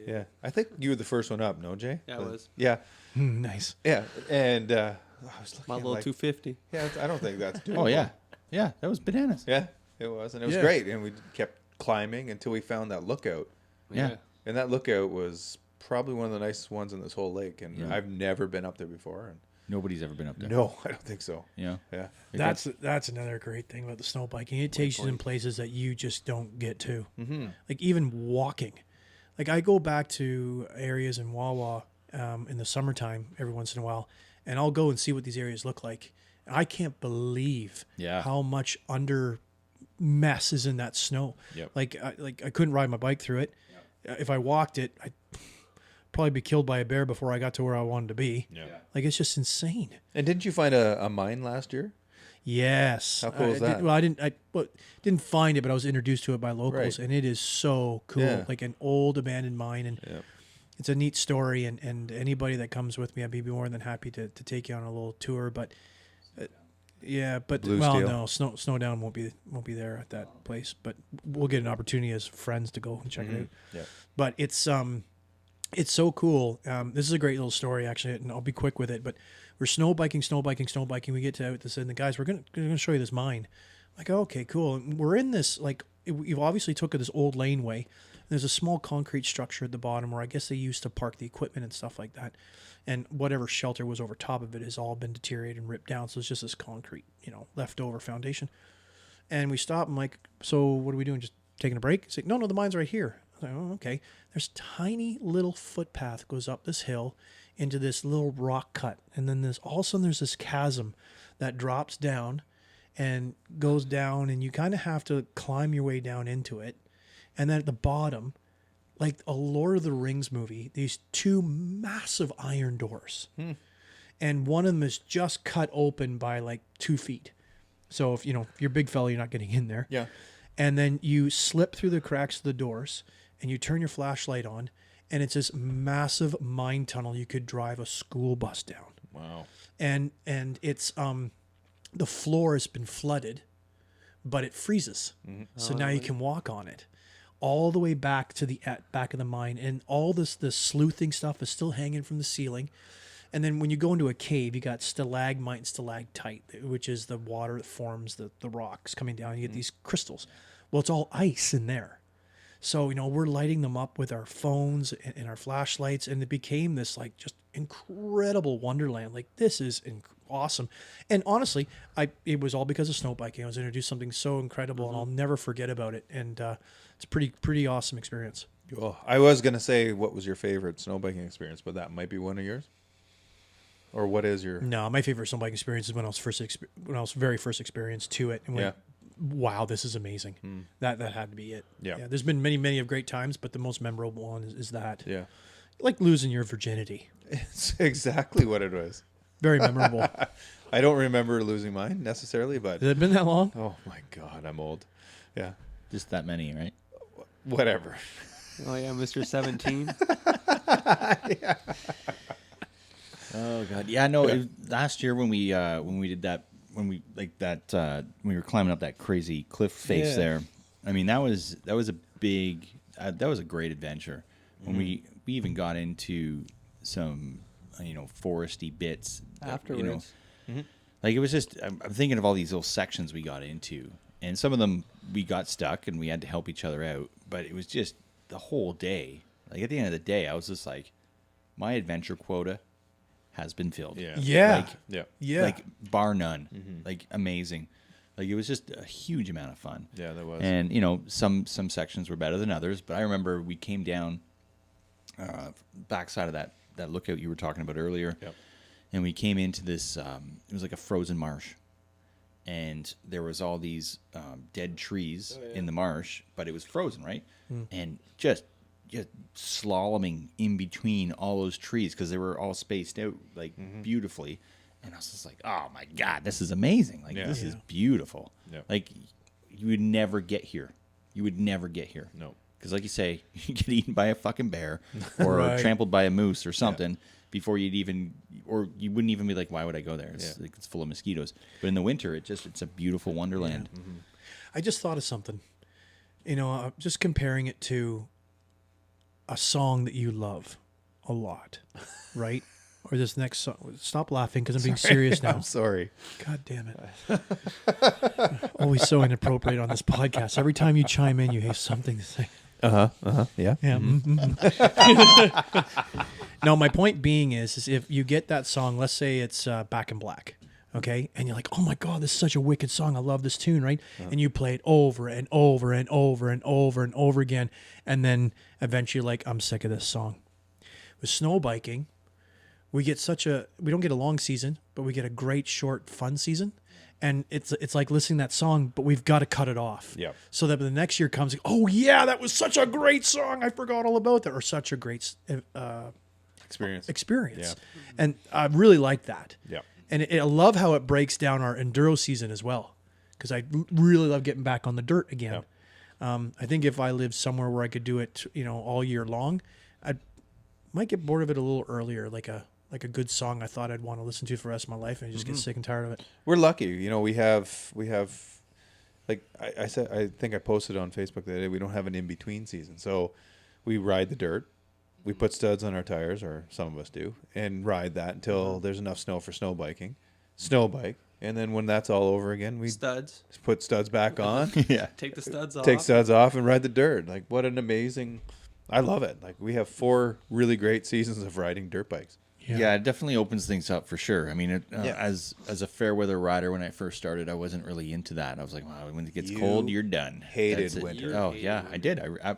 Yeah, I think you were the first one up, no, Jay? Yeah, I was. Yeah, Nice. yeah, and I was looking My at, little like, 250. Yeah, I don't think that's doable. Oh yeah, that was bananas. Yeah, it was, and it was Yeah. great, and we kept climbing until we found that lookout, Yeah. and that lookout was probably one of the nicest ones in this whole lake, and I've never been up there before, and Nobody's ever been up there. no, I don't think so. Yeah. Yeah, That's another great thing about the snow biking. It takes you in places that you just don't get to. Like, even walking. Like, I go back to areas in Wawa in the summertime every once in a while, and I'll go and see what these areas look like. I can't believe how much under mess is in that snow. Yep. Like I couldn't ride my bike through it. If I walked it, I'd probably be killed by a bear before I got to where I wanted to be. Like, it's just insane. and didn't you find a mine last year? Yes. How cool is that? I didn't find it, but I was introduced to it by locals, Right. and it is so cool. Yeah. Like an old abandoned mine, and Yep. it's a neat story. And anybody that comes with me, I'd be more than happy to take you on a little tour. But Blue Steel. no, Snowdown won't be there at that place. But we'll get an opportunity as friends to go and check it out. Yeah. But it's so cool. This is a great little story, actually, and I'll be quick with it. But We're snowbiking. We get to out this, and the guys, we're gonna show you this mine. I'm like, oh, okay, cool. And we're in this, like, you've obviously took this old laneway. There's a small concrete structure at the bottom where I guess they used to park the equipment and stuff like that. And whatever shelter was over top of it has all been deteriorated and ripped down. So it's just this concrete, leftover foundation. And we stop. I'm like, so what are we doing? Just taking a break? He's like, no, the mine's right here. I was like, oh, okay. There's tiny little footpath goes up this hill into this little rock cut. And then all of a sudden there's this chasm that drops down and goes down, and you kind of have to climb your way down into it. And then at the bottom, like a Lord of the Rings movie, these two massive iron doors. And one of them is just cut open by like 2 feet. So if you're a big fella, you're not getting in there. Yeah. And then you slip through the cracks of the doors and you turn your flashlight on, and it's this massive mine tunnel you could drive a school bus down. Wow. And it's the floor has been flooded, but it freezes. So now you can walk on it all the way back to the back of the mine, and all this sleuthing stuff is still hanging from the ceiling. And then when you go into a cave, you got stalagmite and stalactite, which is the water that forms the rocks coming down. You get these crystals. Well, it's all ice in there. So, we're lighting them up with our phones and our flashlights, and it became this like just incredible wonderland. Like, this is awesome. And honestly, it was all because of snowbiking. I was introduced to something so incredible, and I'll never forget about it. And it's a pretty awesome experience. Well, I was going to say, what was your favorite snowbiking experience, but that might be one of yours. Or what is your... No, my favorite snowbike experience is when I was very first experienced to it, and went, wow, this is amazing. That had to be it. Yeah. There's been many of great times, but the most memorable one is that. Yeah. Like losing your virginity. It's exactly what it was. Very memorable. I don't remember losing mine necessarily, but... Has it been that long? Oh my God, I'm old. Yeah. Just that many, right? Whatever. Oh yeah, Mr. 17. Yeah. Oh God, yeah, no. Last year when we did that, when we were climbing up that crazy cliff face there. I mean, that was a big, that was a great adventure. When we even got into some, foresty bits Afterwards. Like it was just. I'm thinking of all these little sections we got into, and some of them we got stuck and we had to help each other out. But it was just the whole day. Like at the end of the day, I was just like, my adventure quota has been filled. Yeah. Like bar none. Like amazing. Like it was just a huge amount of fun. Yeah, that was. And some sections were better than others, but I remember we came down backside of that lookout you were talking about earlier. Yep. And we came into this it was like a frozen marsh. And there was all these dead trees in the marsh, but it was frozen, right? And just slaloming in between all those trees because they were all spaced out like beautifully, and I was just like, oh my God, this is amazing. Like this is beautiful. Like you would never get here. No, because like you say, you get eaten by a fucking bear or trampled by a moose or something before you'd even, or you wouldn't even be like, why would I go there? It's like, it's full of mosquitoes. But in the winter, it's a beautiful wonderland. I just thought of something, just comparing it to a song that you love a lot, right? Or this next song. Stop laughing because I'm being serious now. I'm sorry. God damn it. Always so inappropriate on this podcast. Every time you chime in, you have something to say. Yeah. Yeah. No, my point being is if you get that song, let's say it's Back in Black, okay? And you're like, oh my God, this is such a wicked song. I love this tune, right? And you play it over and over and over and over and over again. And then eventually like, I'm sick of this song. With snowbiking, we don't get a long season, but we get a great short fun season. And it's like listening to that song, but we've got to cut it off. Yeah. So that the next year comes, oh yeah, that was such a great song. I forgot all about that. Or such a great experience. Yeah. And I really like that. Yeah. And I love how it breaks down our enduro season as well, because I really love getting back on the dirt again. Yeah. I think if I lived somewhere where I could do it, all year long, I might get bored of it a little earlier, like a good song I thought I'd want to listen to for the rest of my life, and I just get sick and tired of it. We're lucky, we have like I said, I think I posted on Facebook that we don't have an in between season, so we ride the dirt we put studs on our tires, or some of us do, and ride that until there's enough snow for snow bike. And then when that's all over again, we Studs. put studs back on, Yeah. Take the studs off. take studs off, and ride the dirt. Like, what an amazing... I love it. Like, we have 4 really great seasons of riding dirt bikes. Yeah, it definitely opens things up for sure. I mean, Yeah. as a fair weather rider, when I first started, I wasn't really into that. I was like, wow, when it gets You cold, you're done. hated That's it. winter. Oh yeah, I did. I hated, you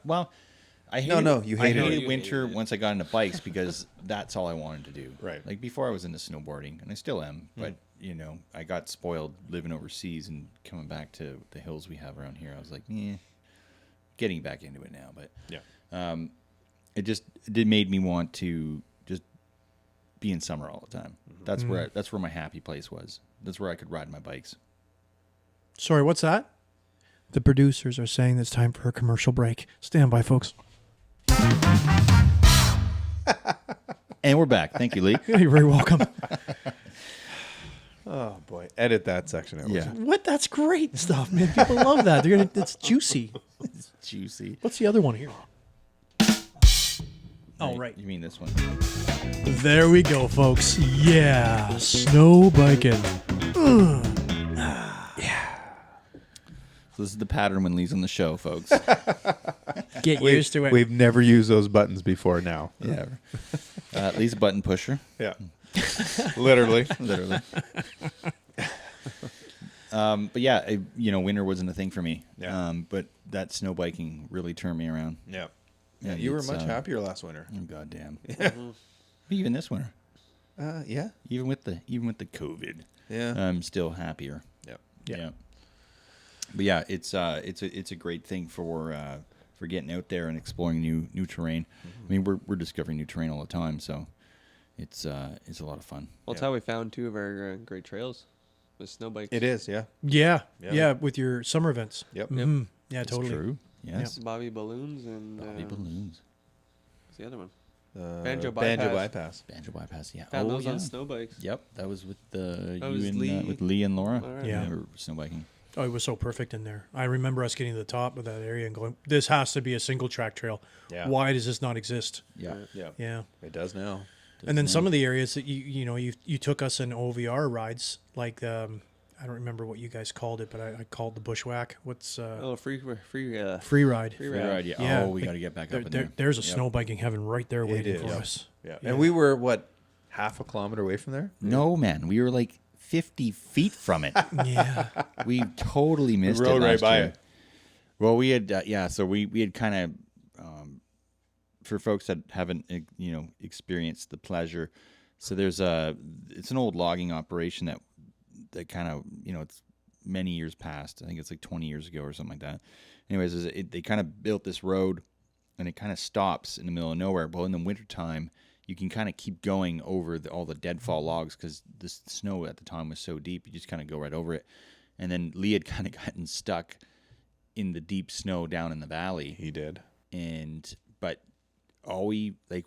hated I hated it. winter You hated it. once I got into bikes because that's all I wanted to do. Right. Like before, I was into snowboarding, and I still am. But you know, I got spoiled living overseas and coming back to the hills we have around here. I was like, getting back into it now. But Yeah. it made me want to just be in summer all the time. That's where my happy place was. That's where I could ride my bikes. Sorry, what's that? The producers are saying it's time for a commercial break. Stand by, folks. And we're back. Thank you, Lee. Yeah, you're very welcome. Oh, boy. Edit that section out. Yeah. What? That's great stuff, man. People love that. It's juicy. It's juicy. What's the other one here? Oh, right. You mean this one? There we go, folks. Yeah, snow biking. So this is the pattern when Lee's on the show, folks. Get used to it. We've never used those buttons before now. Yeah. Lee's a button pusher. Yeah. Literally. Literally. But yeah, winter wasn't a thing for me. Yeah. But that snow biking really turned me around. Yeah. Yeah, And you were it's, much happier last winter. Oh, goddamn. Even this winter, Yeah. even with the COVID, Yeah. I'm still happier. Yep. Yeah. But yeah, it's a great thing for getting out there and exploring new terrain. I mean, we're discovering new terrain all the time, so it's a lot of fun. Well, it's how we found 2 of our great trails with snow bikes. It is, yeah. Yeah, Yeah. yeah, with your summer events. Yep. Mhm. Yeah, It's totally. true. Yes. Bobby Balloons and Bobby balloons. what's the other one? Banjo Bypass. Bypass. Banjo bypass. Yeah. Found oh those yeah. on snow bikes. Yep. That was with was you Lee. and with Lee and Laura. All right. Yeah. They were snow biking. Oh, it was so perfect in there. I remember us getting to the top of that area and going, this has to be a single track trail. Yeah. Why does this not exist? Yeah. Yeah. Yeah. It does now. And then some of the areas that you took us in OVR rides, like I don't remember what you guys called it, but I called the bushwhack. What's Oh, free free ride? free Right, ride. yeah. Yeah. Oh, we got to get back up in there. There's a Yep. snow biking heaven right there waiting is. for Yep. us. Yeah. Yeah. And we were, what, half a kilometer away from there? No, man. We were like 50 feet from it. Yeah. We totally missed it rode right last by year. it. Well, we had so we had kind of for folks that haven't experienced the pleasure. So there's it's an old logging operation that kind of it's many years past. I think it's like 20 years ago or something like that. Anyways, they kind of built this road, and it kind of stops in the middle of nowhere. Well, in the wintertime, you can kind of keep going over all the deadfall logs because the snow at the time was so deep. You just kind of go right over it. And then Lee had kind of gotten stuck in the deep snow down in the valley. He did. But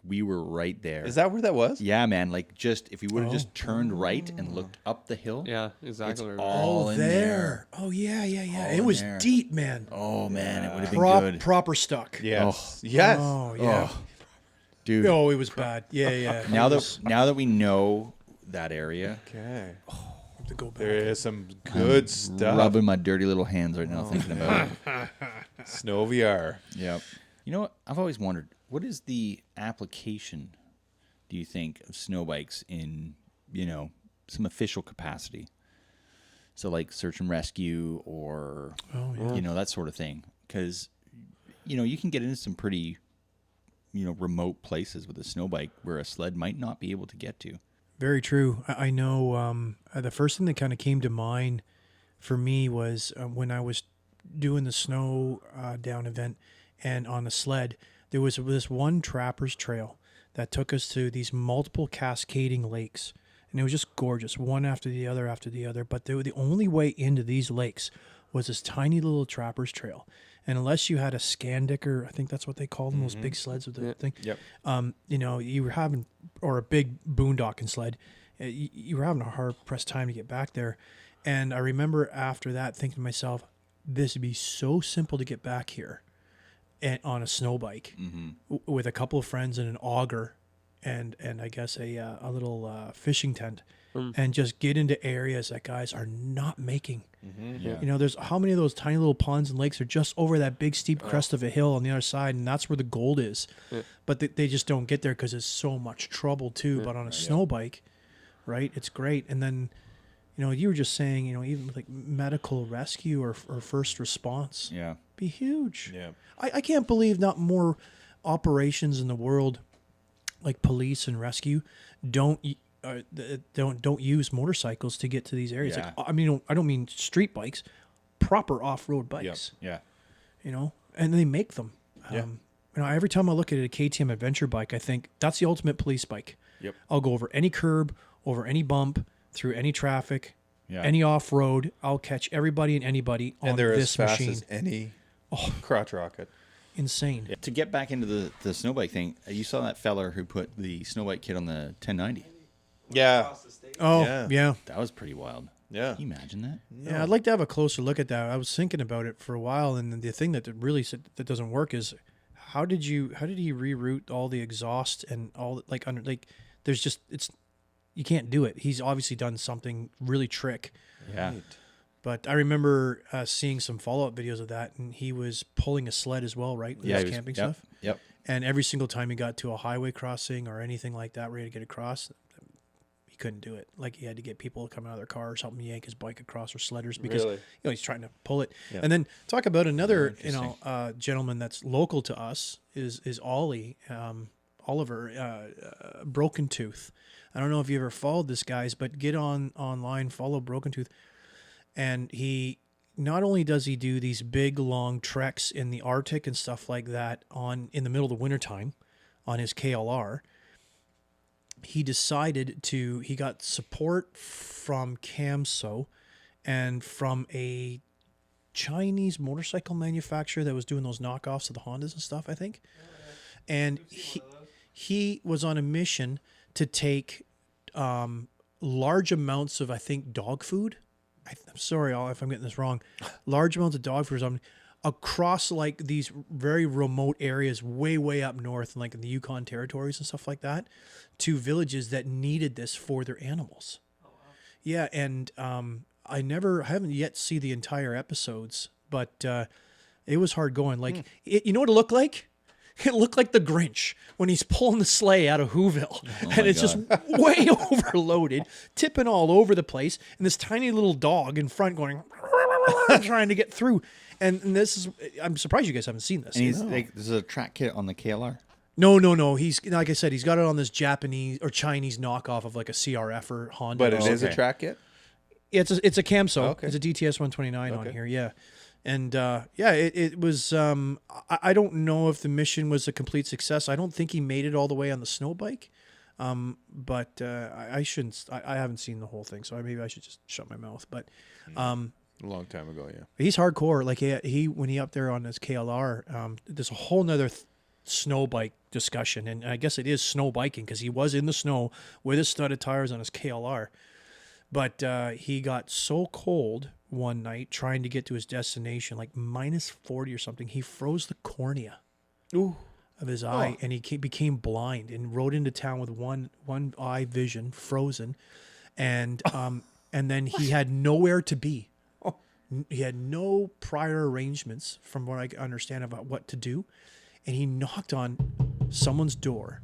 we were right there. Is that where that was? Yeah, man. Like if we would have just turned right and looked up the hill. Yeah, exactly. It's where we were. all in there. Oh, yeah. All It in was there. deep, man. Oh man, it would have been good. Proper stuck. Yes. Yes. Oh, yeah. Oh, dude. Oh, it was bad. Yeah. Now It was- that we know that area, Okay. I have to go back. There is some good stuff. rubbing my dirty little hands right now thinking about it. SNOVR. Yep. You know what? I've always wondered, what is the application, do you think, of snow bikes in, some official capacity? So like search and rescue or, that sort of thing. Because, you can get into some pretty, remote places with a snow bike where a sled might not be able to get to. Very true. I know the first thing that kind of came to mind for me was when I was doing the snow down event and on the sled, there was this one trapper's trail that took us to these multiple cascading lakes. And it was just gorgeous, one after the other. But the only way into these lakes was this tiny little trapper's trail. And unless you had a Scandic, I think that's what they call them, those big sleds with the thing. Yep. You were having, or a big boondocking sled, you were having a hard pressed time to get back there. And I remember after that thinking to myself, this would be so simple to get back here. on a snow bike with a couple of friends and an auger and I guess a little fishing tent and just get into areas that guys are not making. Yeah. You know, there's how many of those tiny little ponds and lakes are just over that big steep crest of a hill on the other side, and that's where the gold is. But they just don't get there because it's so much trouble too. But on a snow bike, right, it's great. And then, you know, you were just saying, you know, even like medical rescue or first response, be huge. Yeah. I can't believe not more operations in the world, like police and rescue, don't use motorcycles to get to these areas. Yeah. Like, I mean, I don't mean street bikes, proper off-road bikes. Yeah. You know, and they make them. Yeah. You know, every time I look at a KTM adventure bike, I think that's the ultimate police bike. Yep. I'll go over any curb, over any bump, through any traffic, Yeah. any off-road. I'll catch everybody and anybody on And they're this as fast machine. as any crotch rocket. Insane. To get back into the snowbike thing, you saw that feller who put the snowbike kit on the 1090. Yeah. Oh, Yeah. yeah. That was pretty wild. Yeah. Can you imagine that? Yeah, I'd like to have a closer look at that. I was thinking about it for a while, and the thing that really that doesn't work is how did he reroute all the exhaust and all there's just you can't do it. He's obviously done something really trick. Yeah. But I remember seeing some follow-up videos of that, and he was pulling a sled as well, right? With Yeah. his he was- camping yep, stuff. Yep. And every single time he got to a highway crossing or anything like that, ready to get across, he couldn't do it. Like he had to get people to come out of their cars, help him yank his bike across, or sledders, because Really? you know he's trying to pull it. Yeah. And then talk about another interesting. gentleman that's local to us is Oliver Broken Tooth. I don't know if you ever followed this guys, but get online, follow Broken Tooth, and he. Not only does he do these big, long treks in the Arctic and stuff like that in the middle of the wintertime on his KLR, he got support from CAMSO and from a Chinese motorcycle manufacturer that was doing those knockoffs of the Hondas and stuff, I think. And he was on a mission to take large amounts of, I think, dog food. I'm sorry if I'm getting this wrong. Large amounts of dog food or something across like these very remote areas way, way up north, like in the Yukon territories and stuff like that, to villages that needed this for their animals. Oh, wow. Yeah, and I haven't yet seen the entire episodes, but it was hard going. Like, you know what it looked like? It looked like the Grinch when he's pulling the sleigh out of Whoville. And it's just way overloaded, tipping all over the place. And this tiny little dog in front going, trying to get through. And this is, I'm surprised you guys haven't seen this. And he's like, there's a track kit on the KLR. No. He's, like I said, he's got it on this Japanese or Chinese knockoff of like a CRF or Honda. But it is a okay. track kit? It's a CAMSO. Okay. It's a DTS 129 on Okay. here. Yeah. And it was, I don't know if the mission was a complete success. I don't think he made it all the way on the snow bike. But I shouldn't, I haven't seen the whole thing. So maybe I should just shut my mouth. But A long time ago, yeah. he's hardcore. Like he when he up there on his KLR, there's a whole nother snow bike discussion. And I guess it is snow biking because he was in the snow with his studded tires on his KLR. But he got so cold one night trying to get to his destination, like minus 40 or something. He froze the cornea of his eye, and he became blind and rode into town with one eye vision frozen, and then he had nowhere to be. He had no prior arrangements, from what I understand, about what to do, and he knocked on someone's door,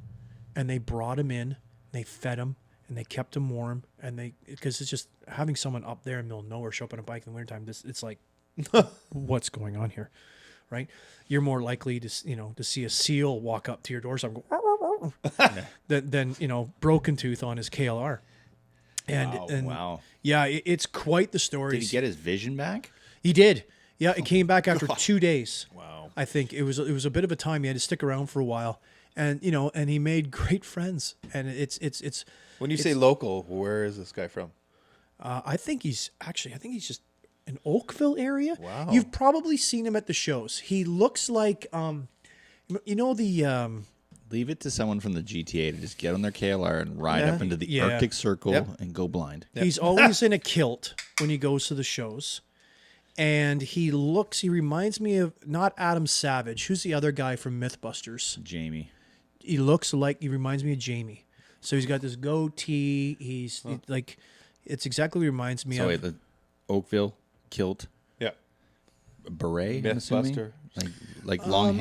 and they brought him in, they fed him. And they kept him warm, and because it's just having someone up there in the middle of nowhere show up on a bike in the wintertime. It's like, what's going on here, right? You're more likely to see a seal walk up to your door, than Broken Tooth on his KLR. And wow. Yeah, it's quite the story. Did he get his vision back? He did. Yeah, it came back after 2 days. Wow. I think it was a bit of a time. He had to stick around for a while, and he made great friends. And it's. When you say local, where is this guy from? I think he's just an Oakville area. Wow. You've probably seen him at the shows. He looks like, Leave it to someone from the GTA to just get on their KLR and ride up into the Arctic Circle and go blind. he's always in a kilt when he goes to the shows. And he reminds me of not Adam Savage. Who's the other guy from Mythbusters? Jamie. He reminds me of Jamie. So he's got this goatee. He's like, it's exactly what he reminds me So of. wait, the Oakville kilt Yeah. beret, I'm assuming? Mythbuster. Like long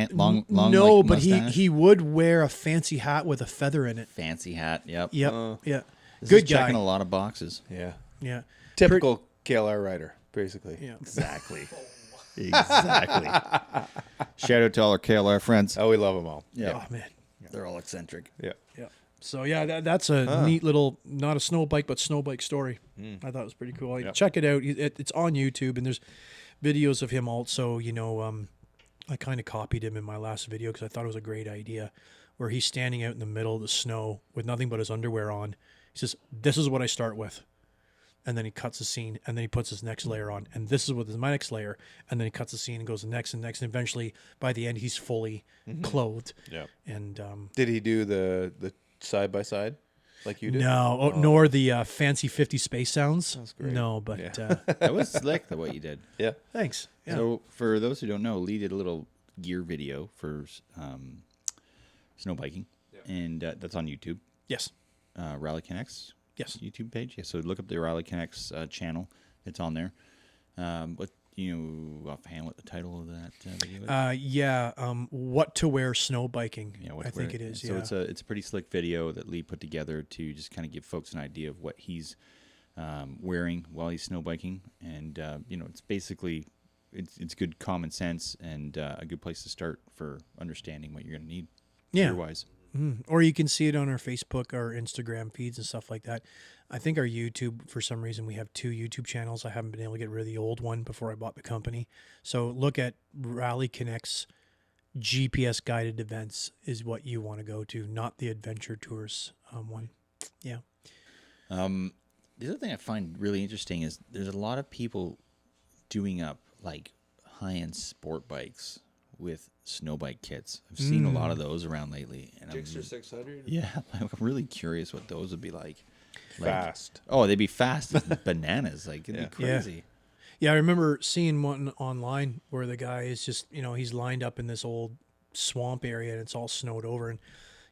No, like, but mustache? he would wear a fancy hat with a feather in it. Fancy hat. Yep. Yep. Yeah. This Good is checking guy. a lot of boxes. Yeah. Yeah. Typical KLR rider, basically. Yeah. Exactly. Exactly. Shout out to all our KLR friends. Oh, we love them all. Yeah. Oh man. They're all eccentric. Yeah. Yeah. So yeah, that's a neat little, not a snow bike, but snow bike story. I thought it was pretty cool. Yep. Check it out. It's on YouTube, and there's videos of him also. I kind of copied him in my last video because I thought it was a great idea, where he's standing out in the middle of the snow with nothing but his underwear on. He says, "This is what I start with," and then he cuts the scene, and then he puts his next layer on, and this is what is my next layer, and then he cuts the scene and goes to the next and next, and eventually by the end he's fully clothed. Yeah. And Did he do the side by side like you did? no, nor the fancy 50 space sounds. That's great. No, but Yeah. That was slick, the way you did. Yeah. thanks. Yeah. So, for those who don't know, Lee did a little gear video for snow biking, and that's on YouTube. Yes. Rally Connex Yes. YouTube page. Yeah, so look up the Rally Connex channel. It's on there. What offhand, what the title of that video is? What to wear snow biking. Yeah, I think it is. So Yeah. it's a pretty slick video that Lee put together to just kind of give folks an idea of what he's wearing while he's snow biking, and it's basically it's good common sense and a good place to start for understanding what you're going to need gear wise. Or you can see it on our Facebook or Instagram feeds and stuff like that. I think our YouTube, for some reason, we have 2 YouTube channels. I haven't been able to get rid of the old one before I bought the company. So look at Rally Connex GPS guided events is what you want to go to, not the adventure tours one. Yeah. The other thing I find really interesting is there's a lot of people doing up like high-end sport bikes with snow bike kits. I've seen a lot of those around lately. And Gixxer 600. yeah, I'm really curious what those would be like. Fast. Oh, they'd be fast as bananas. Like, it'd be crazy. Yeah, I remember seeing one online where the guy is just, he's lined up in this old swamp area and it's all snowed over, and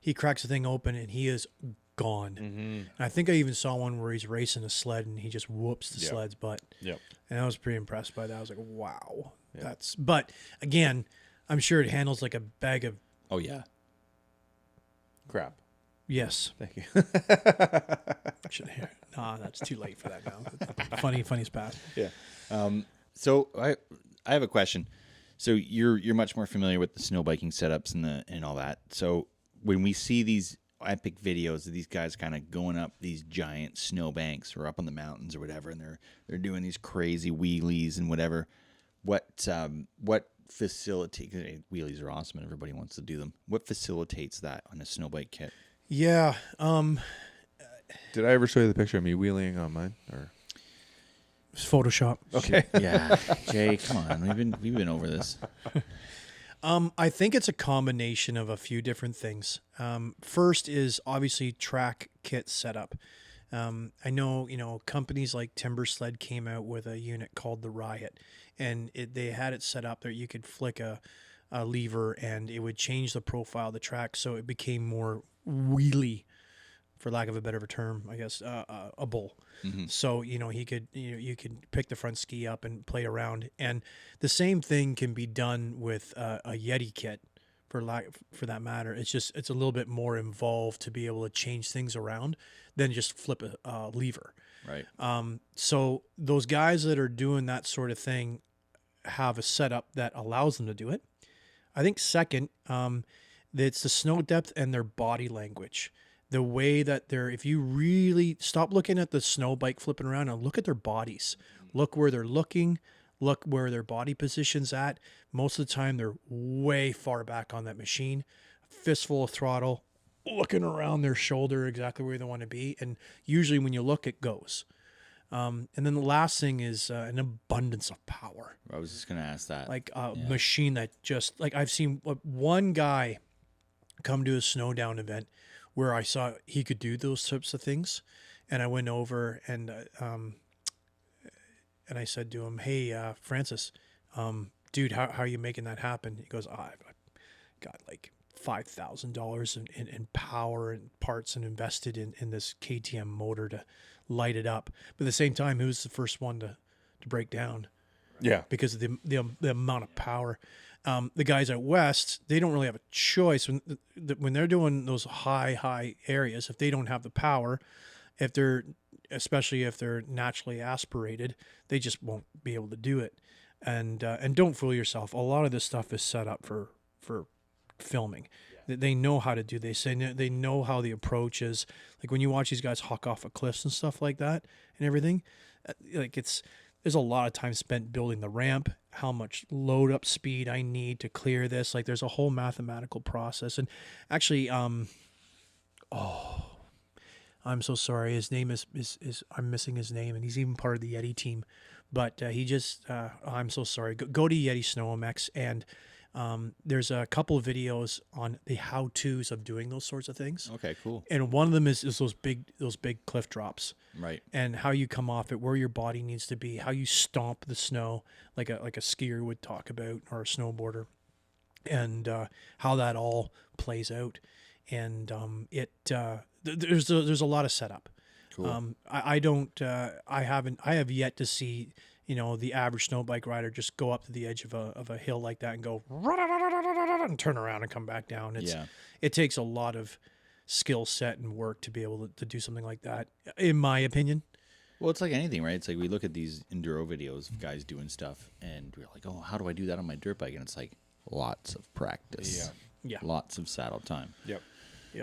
he cracks the thing open and he is gone. And I think I even saw one where he's racing a sled and he just whoops the sled's butt. Yep. And I was pretty impressed by that. I was like, wow. But again, I'm sure it handles like a bag of, Oh, yeah. Crap. yes. Thank you. Nah, that's too late for that now. Funny's past. Yeah. So I have a question. So you're much more familiar with the snow biking setups and all that. So when we see these epic videos of these guys kind of going up these giant snow banks or up on the mountains or whatever, and they're doing these crazy wheelies and whatever, what facilitates, wheelies are awesome and everybody wants to do them. What facilitates that on a snow bike kit? Yeah. Did I ever show you the picture of me wheeling on mine? Or It's Photoshop. okay. Yeah, Jay, come on, we've been over this. I think it's a combination of a few different things. First is obviously track kit setup. I know, companies like Timber Sled came out with a unit called the Riot, and they had it set up that you could flick a lever and it would change the profile of the track, so it became more wheelie, for lack of a better term, I guess, a bull. So, you could pick the front ski up and play around. And the same thing can be done with a Yeti kit, for that matter. It's a little bit more involved to be able to change things around than just flip a lever. Right. So those guys that are doing that sort of thing have a setup that allows them to do it. I think second, it's the snow depth and their body language. The way that if you really stop looking at the snow bike flipping around and look at their bodies, look where they're looking, look where their body position's at. Most of the time, they're way far back on that machine, fistful of throttle, looking around their shoulder exactly where they want to be. And usually when you look, it goes. And then the last thing is an abundance of power. I was just going to ask that. Like a machine that just, like I've seen one guy come to a Snowdown event where I saw he could do those types of things. And I went over and and I said to him, "Hey, Francis, dude, how are you making that happen?" He goes, I've got like $5,000 in power and parts and invested in this KTM motor to light it up. But at the same time, he was the first one to break down Yeah. because of the amount of power. The guys out west, they don't really have a choice when they're doing those high areas. If they don't have the power, especially if they're naturally aspirated, they just won't be able to do it. And don't fool yourself. A lot of this stuff is set up for filming. They know how to do this. They know how the approach is. Like when you watch these guys hawk off of cliffs and stuff like that and everything, there's a lot of time spent building the ramp, how much load up speed I need to clear this. Like there's a whole mathematical process. And actually, I'm so sorry. His name is I'm missing his name, and he's even part of the Yeti team. But he just, I'm so sorry. Go to Yeti Snow MX, and there's a couple of videos on the how-tos of doing those sorts of things. Okay, cool. And one of them is those big cliff drops. Right. And how you come off it, where your body needs to be, how you stomp the snow like a skier would talk about, or a snowboarder, and how that all plays out. And there's a lot of setup. Cool. I have yet to see, the average snow bike rider just go up to the edge of a hill like that and go and turn around and come back down. It takes a lot of skill set and work to be able to do something like that, in my opinion. Well, it's like anything, right? It's like we look at these enduro videos of guys doing stuff, and we're like, oh, how do I do that on my dirt bike? And it's like lots of practice. Yeah. Lots of saddle time. Yep.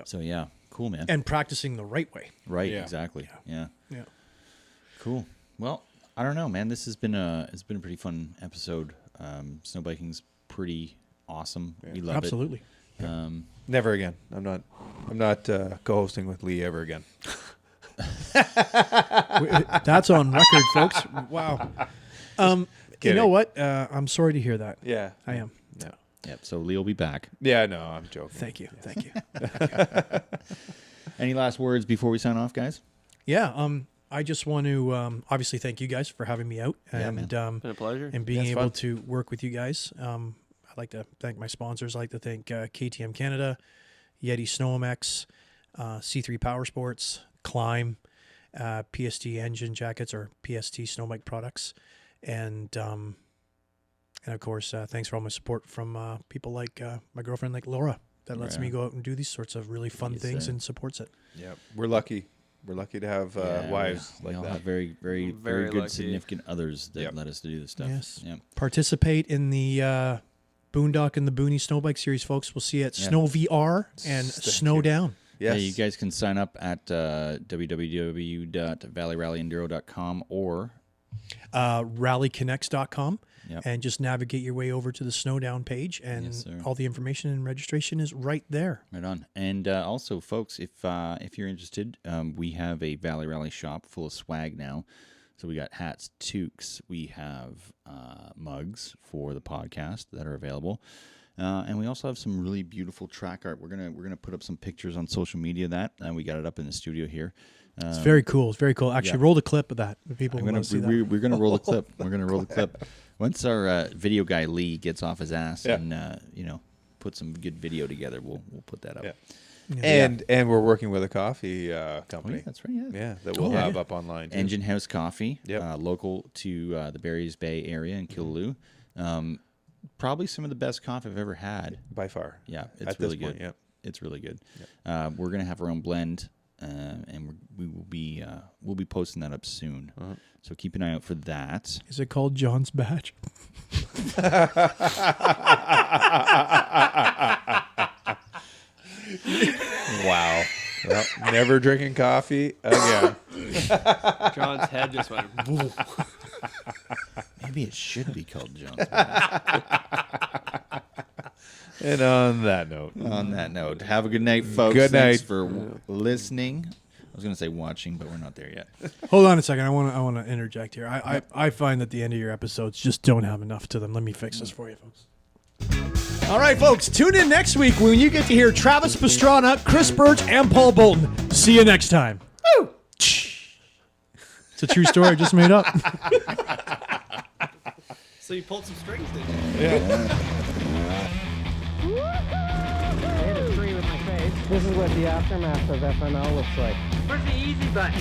So, yeah, cool, man. And practicing the right way. Right, Yeah. exactly. Yeah. Cool. Well, I don't know, man. This has been a pretty fun episode. Snowbiking's pretty awesome. We love Absolutely. it. Never again. I'm not co-hosting with Lee ever again. That's on record, folks. Wow. You know what? I'm sorry to hear that. Yeah. I am. No. Yep. So Lee will be back. Yeah, no, I'm joking. Thank you. Thank you. Any last words before we sign off, guys? Yeah. I just want to obviously thank you guys for having me out, and Been a pleasure. and being That's able fun. to work with you guys. I'd like to thank my sponsors. I'd like to thank KTM Canada, Yeti Snow MX, C3 Power Sports, Climb, PST Engine Jackets, or PST Snowbike products, and of course, thanks for all my support from people like my girlfriend, like Laura, that lets me go out and do these sorts of really fun Yes, things sir. and supports it. Yeah, we're lucky. We're lucky to have wives we like all that. have very, very, Very very good lucky. significant others that Yep. let us to do this stuff. Yes. Yeah. Participate in the Boondocking and the Boonies Snowbike series, folks. We'll see you at Yeah. SNOVR and Thank you. Snowdown. Yes. Yeah, you guys can sign up at www.valleyrallyenduro.com or rallyconnex.com Yep. and just navigate your way over to the Snowdown page, and Yes, sir. all the information and registration is right there. right on. And also, folks, if you're interested, we have a Valley Rally shop full of swag now. So we got hats, toques, we have mugs for the podcast that are available. And we also have some really beautiful track art. We're gonna put up some pictures on social media of that, and we got it up in the studio here. It's very cool. It's very cool. Actually, roll the clip of that. The people want to see that. We're gonna roll the clip. We're gonna roll the clip once our video guy Lee gets off his ass and put some good video together. We'll put that up. Yeah. And we're working with a coffee Oh, company. yeah, that's right. Yeah. Yeah, that we'll Oh, have yeah. up online too. Engine House Coffee, Yep. local to the Barry's Bay area in Killaloo. Probably some of the best coffee I've ever had. by far. Yeah, it's At really this point, good. yep. It's really good. We're gonna have our own blend, and we will be we'll be posting that up soon. So keep an eye out for that. Is it called John's Batch? Wow. Well, never drinking coffee again. John's head just went. Woo. Maybe it should be called John's. And on that note, On that note, have a good night, folks. Good Thanks night. for listening. I was gonna say watching, but we're not there yet. Hold on a second. I want to interject here. I find that the end of your episodes just don't have enough to them. Let me fix this for you, folks. All right, folks. Tune in next week when you get to hear Travis Pastrana, Chris Birch, and Paul Bolton. See you next time. Woo! It's a true story I just made up. pulled some strings, didn't Yeah. I hit a tree with my face. This is what the aftermath of FML looks like. Where's the easy button?